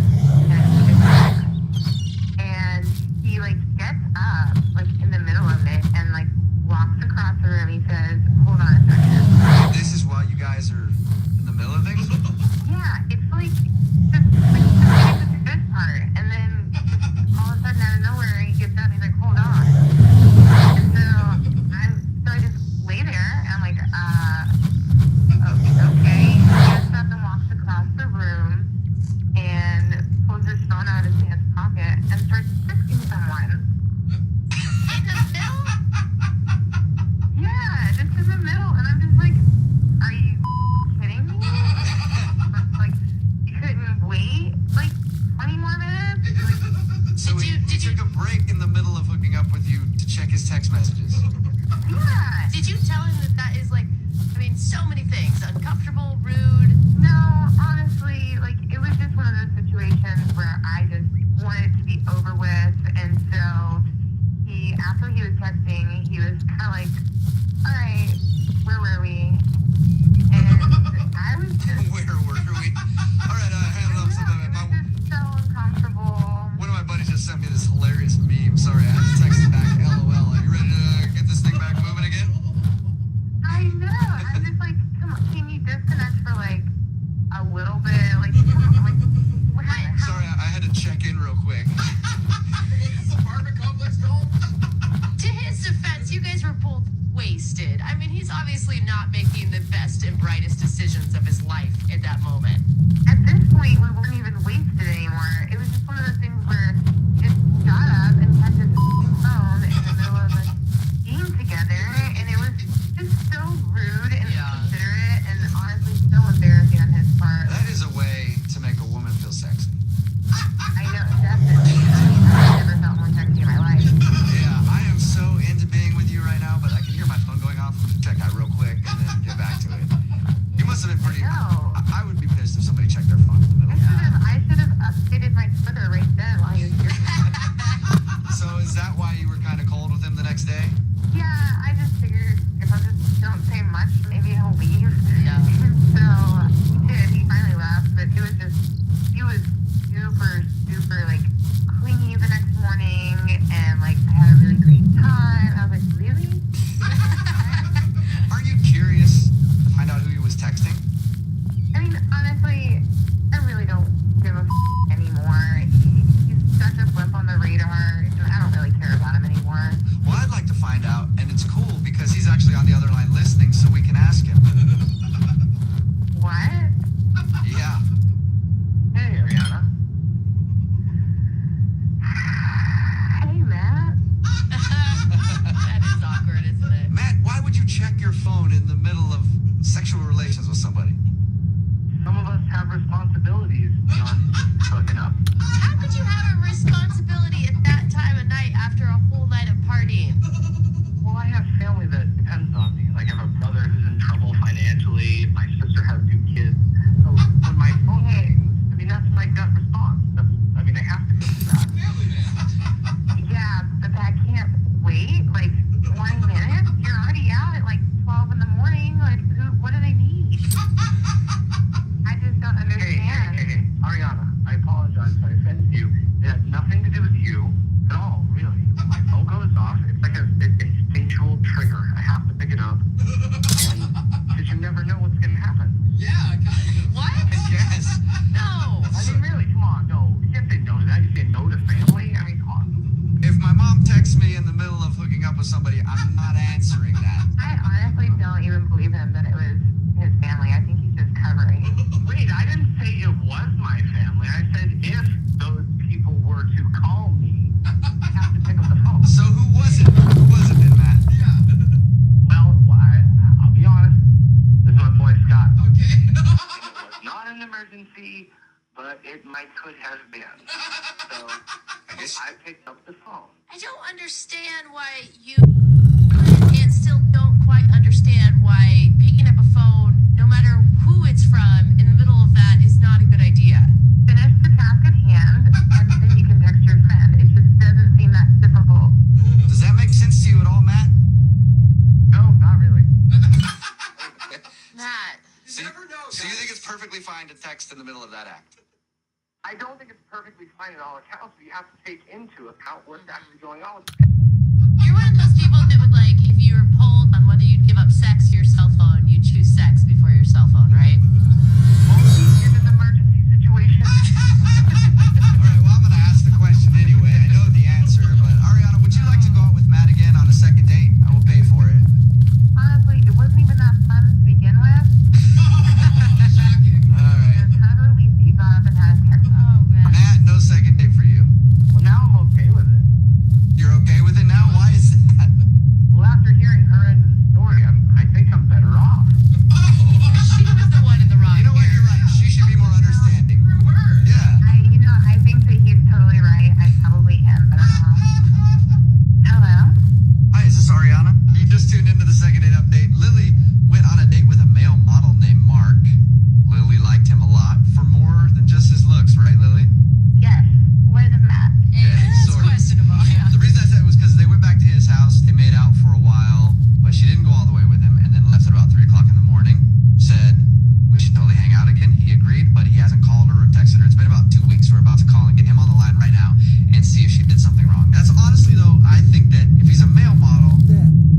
and he like gets up like in the middle of it and like walks across the room. He says, "Hold on a second."
This is while you guys are in the middle of things?
Yeah, it's like the good part, and then all of a sudden out of nowhere he gets up and he's like, "Hold on." And so I just lay there and I'm like, okay. He gets up and walks across the room and pulls his phone out of his pants pocket and starts texting someone.
In the middle?
Yeah, just in the middle, and I'm just like, are you kidding me? Like, you couldn't wait like 20 more minutes? Like,
So he took a break in the middle of hooking up with you to check his text messages.
yeah.
Did you tell him that is like, I mean, so many things. Uncomfortable, rude.
No, honestly, like, it was just one of those situations where I just wanted it to be over with, and so after he was texting, he was kind of like, all right, where were we? And I was just...
Where were we? All right, hand up something.
It was just so uncomfortable.
One of my buddies just sent me this hilarious meme. Sorry, I had to text it back. LOL. Are you ready to get this thing back moving again?
I know. I'm just like, come on, can you disconnect for like a little bit? Like, come on, like, what?
Sorry, I had to check in real quick.
To his defense, you guys were both wasted. I mean, he's obviously not making the best and brightest decisions of his life in that moment.
At this point, we weren't even wasted anymore. It was just one of those things where he just got up and kept his phone in the middle of a game together, and it was just so rude and inconsiderate and honestly so embarrassing on his part.
That is a way to make a woman feel sexy.
I know, definitely. I mean, I've never felt more sexy in my life.
Yeah, I am so into being with you right now, but I can hear my phone going off. Check that real quick and then get back to it. You must have been pretty...
No.
I would be pissed if somebody checked their phone in the middle.
I should have updated my Twitter right then while he was here.
So is that why you were kind of cold with him the next day?
Yeah, I just figured if I just don't say much, maybe he'll leave.
Yeah.
So he did. He finally left, but it was just, he was super, like, clingy the next morning, and, like, I had a really great time. I was like, really?
Are you curious to find out who he was texting?
I mean, honestly, I really don't give a anymore. He's such a blip on the radar, and I don't really care about him anymore.
Well, I'd like to find out, and it's cool because he's actually on the other line listening, so we can ask him.
What?
Yeah.
Hey, Ariana.
Hey, Matt.
That is awkward, isn't it?
Matt, why would you check your phone in the middle of sexual relations with somebody?
Some of us have responsibilities beyond hooking up.
How could you have a responsibility at that time of night after a whole night of partying?
Well, I have family that depends on me. Like, I have a brother who's in trouble financially. My sister has 2 kids. So when my phone rings, I mean, that's my gut response. I mean, I have to go to that.
Yeah, but that can't wait. Like, 20 minutes? You're already out at like 12 in the morning. Like, what do they need? I just don't understand.
Hey, Ariana, I apologize if I offended you. It had nothing to do with you at all, really. My phone goes off. It's like an instinctual trigger. I have to pick it up. And because you never know what's going to happen.
Yeah,
What?
Yes.
No.
I mean, really, come on, no. You can't say no to that. You say no to family. I mean, come on.
If my mom texts me in the middle of hooking up with somebody, I'm not answering that.
I honestly don't even believe him that it was his family. I think he's just covering.
Wait, I didn't say it was my family. I said if those people were to call me, I have to pick up the phone.
So who was it? Who was it then, Matt?
Well, I'll be honest. This is my boy Scott.
Okay.
It was not an emergency, but it could have been. So I picked up the phone.
I don't understand why you and still don't quite understand why picking up a phone, no matter who it's from, in
text in the middle of that act.
I don't think it's perfectly fine at all accounts, but you have to take into account what's actually going on.
You're one of those people that would, like, if you were polled on whether you'd give up sex to your cell phone, you'd choose sex before your cell phone, right?
In an emergency situation.
All right, well, I'm going to ask the question anyway. I know the answer, but Ariana, would you like to go out with Matt again on a second date? I will pay for it.
Honestly, it wasn't even that fun to begin with.
All right.
Kind of a relief that you got up and had a text.
Oh, man.
Matt, no second date for you.
Well, now I'm okay with it.
You're okay with it now? Why is that?
Well, after hearing her end of the story, I think I'm better off.
She was the one in the wrong.
You know what? You're right. She should be more understanding. Yeah.
I think that he's totally right. I probably am better off. Hello?
Hi, is this Ariana? You just tuned into the second date update. Lily went on a date with a male model named Mark. Lily liked him a lot for more than just his looks, right, Lily?
Yes. What is that?
It's
sort of.
questionable, yeah.
The reason I said it was because they went back to his house, they made out for a while, but she didn't go all the way with him, and then left at about 3 o'clock in the morning. Said we should totally hang out again. He agreed, but he hasn't called her or texted her. It's been about 2 weeks. We're about to call and get him on the line right now and see if she did something wrong. That's honestly, though, I think that if he's a male model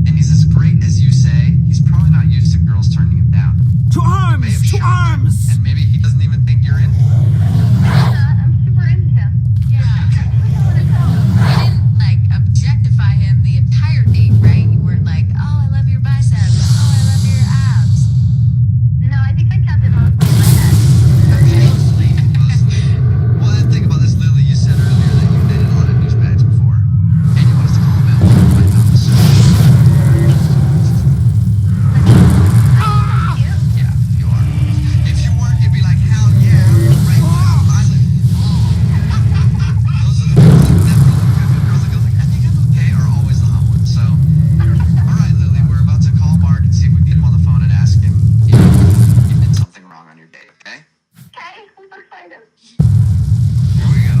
and he's as great as you say, he's probably not used to girls turning him down.
To arms!
May have
To
shocked him,
arms!
and maybe he doesn't even think you're in.
I'm super into him.
Yeah. You didn't, like, objectify him the entire date, right? You weren't like, oh, I love your biceps. Oh, I love your abs.
No, I think I kept it mostly in my head.
Mostly. Well, and think about this, Lily. You said earlier that you dated a lot of douchebags before, and you want us to call them out right now. So, yeah, you are. If you weren't, you'd be like, hell yeah, right now. Those are the girls that never look good. The girls that go like, I think I'm okay, are always the hot ones. So, all right, Lily, we're about to call Mark and see if we can get him on the phone and ask him if you did something wrong on your date. Okay?
Okay, I'm so excited.
Here we go.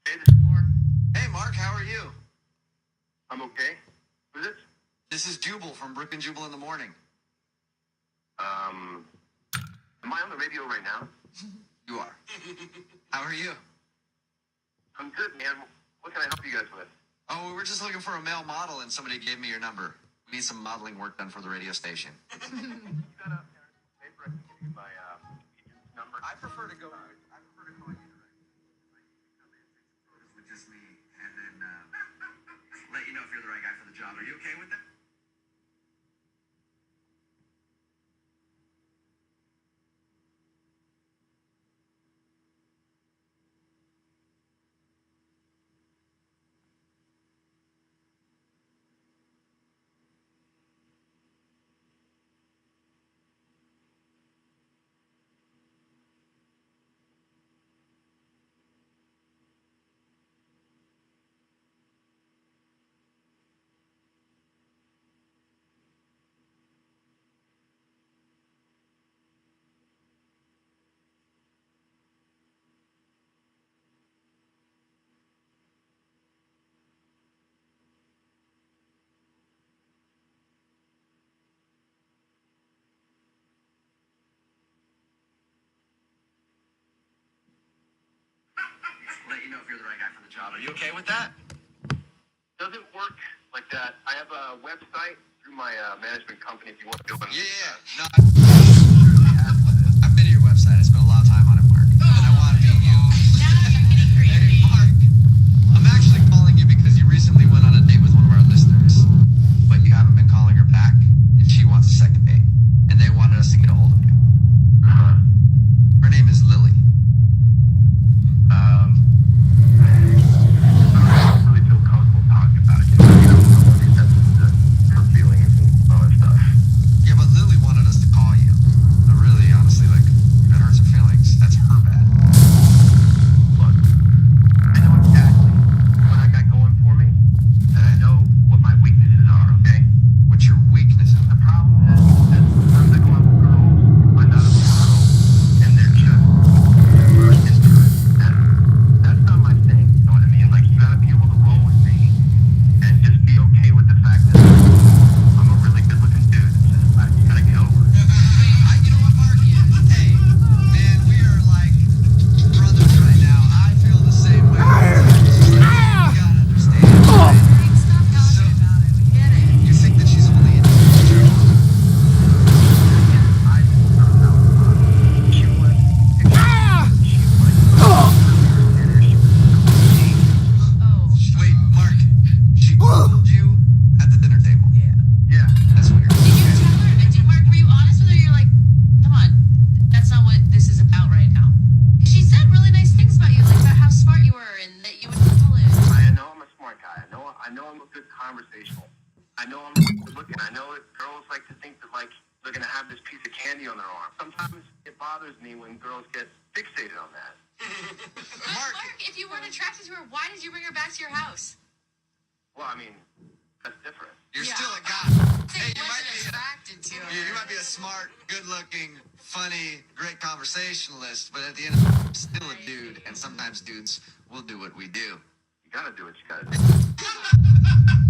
Hey, this is Mark.
Hey, Mark, how are you?
I'm okay. Who's this?
This is Jubal from Brook and Jubal in the Morning.
Am I on the radio right now?
You are. How are you?
I'm good, man. What can I help you guys with?
Oh, we were just looking for a male model, and somebody gave me your number. We need some modeling work done for the radio station.
You got a paper? I can give you my agent's number.
I prefer to call you directly. With just me, and then let you know if you're the right guy for the job. Are you okay with that? Let you know if you're the right guy for the job. Are you okay with that?
Doesn't work like that. I have a website through my management company if you want to go and...
Yeah. No, I've been to your website. I spent a lot of time on it, Mark. And I want to meet you. Hey, Mark. I'm actually calling you because you recently went on a date with one of our listeners. But you haven't been calling her back, and she wants a second date. And they wanted us to get a hold of you. Her name is Lily.
I don't really feel comfortable talking about it. You know, that's her feelings and all that stuff.
Yeah, but Lily wanted us to call you.
on their arm. Sometimes it bothers me when girls get fixated on that.
Mark, if you weren't attracted to her, why did you bring her back to your house?
Well, I mean, that's different.
You're
Yeah.
still a guy.
So
Hey,
you
you might
wasn't
be
attracted to her.
you might be a smart, good-looking, funny, great conversationalist, but at the end of the day, you're still a dude, and sometimes dudes will do what we do.
You gotta do what you gotta do.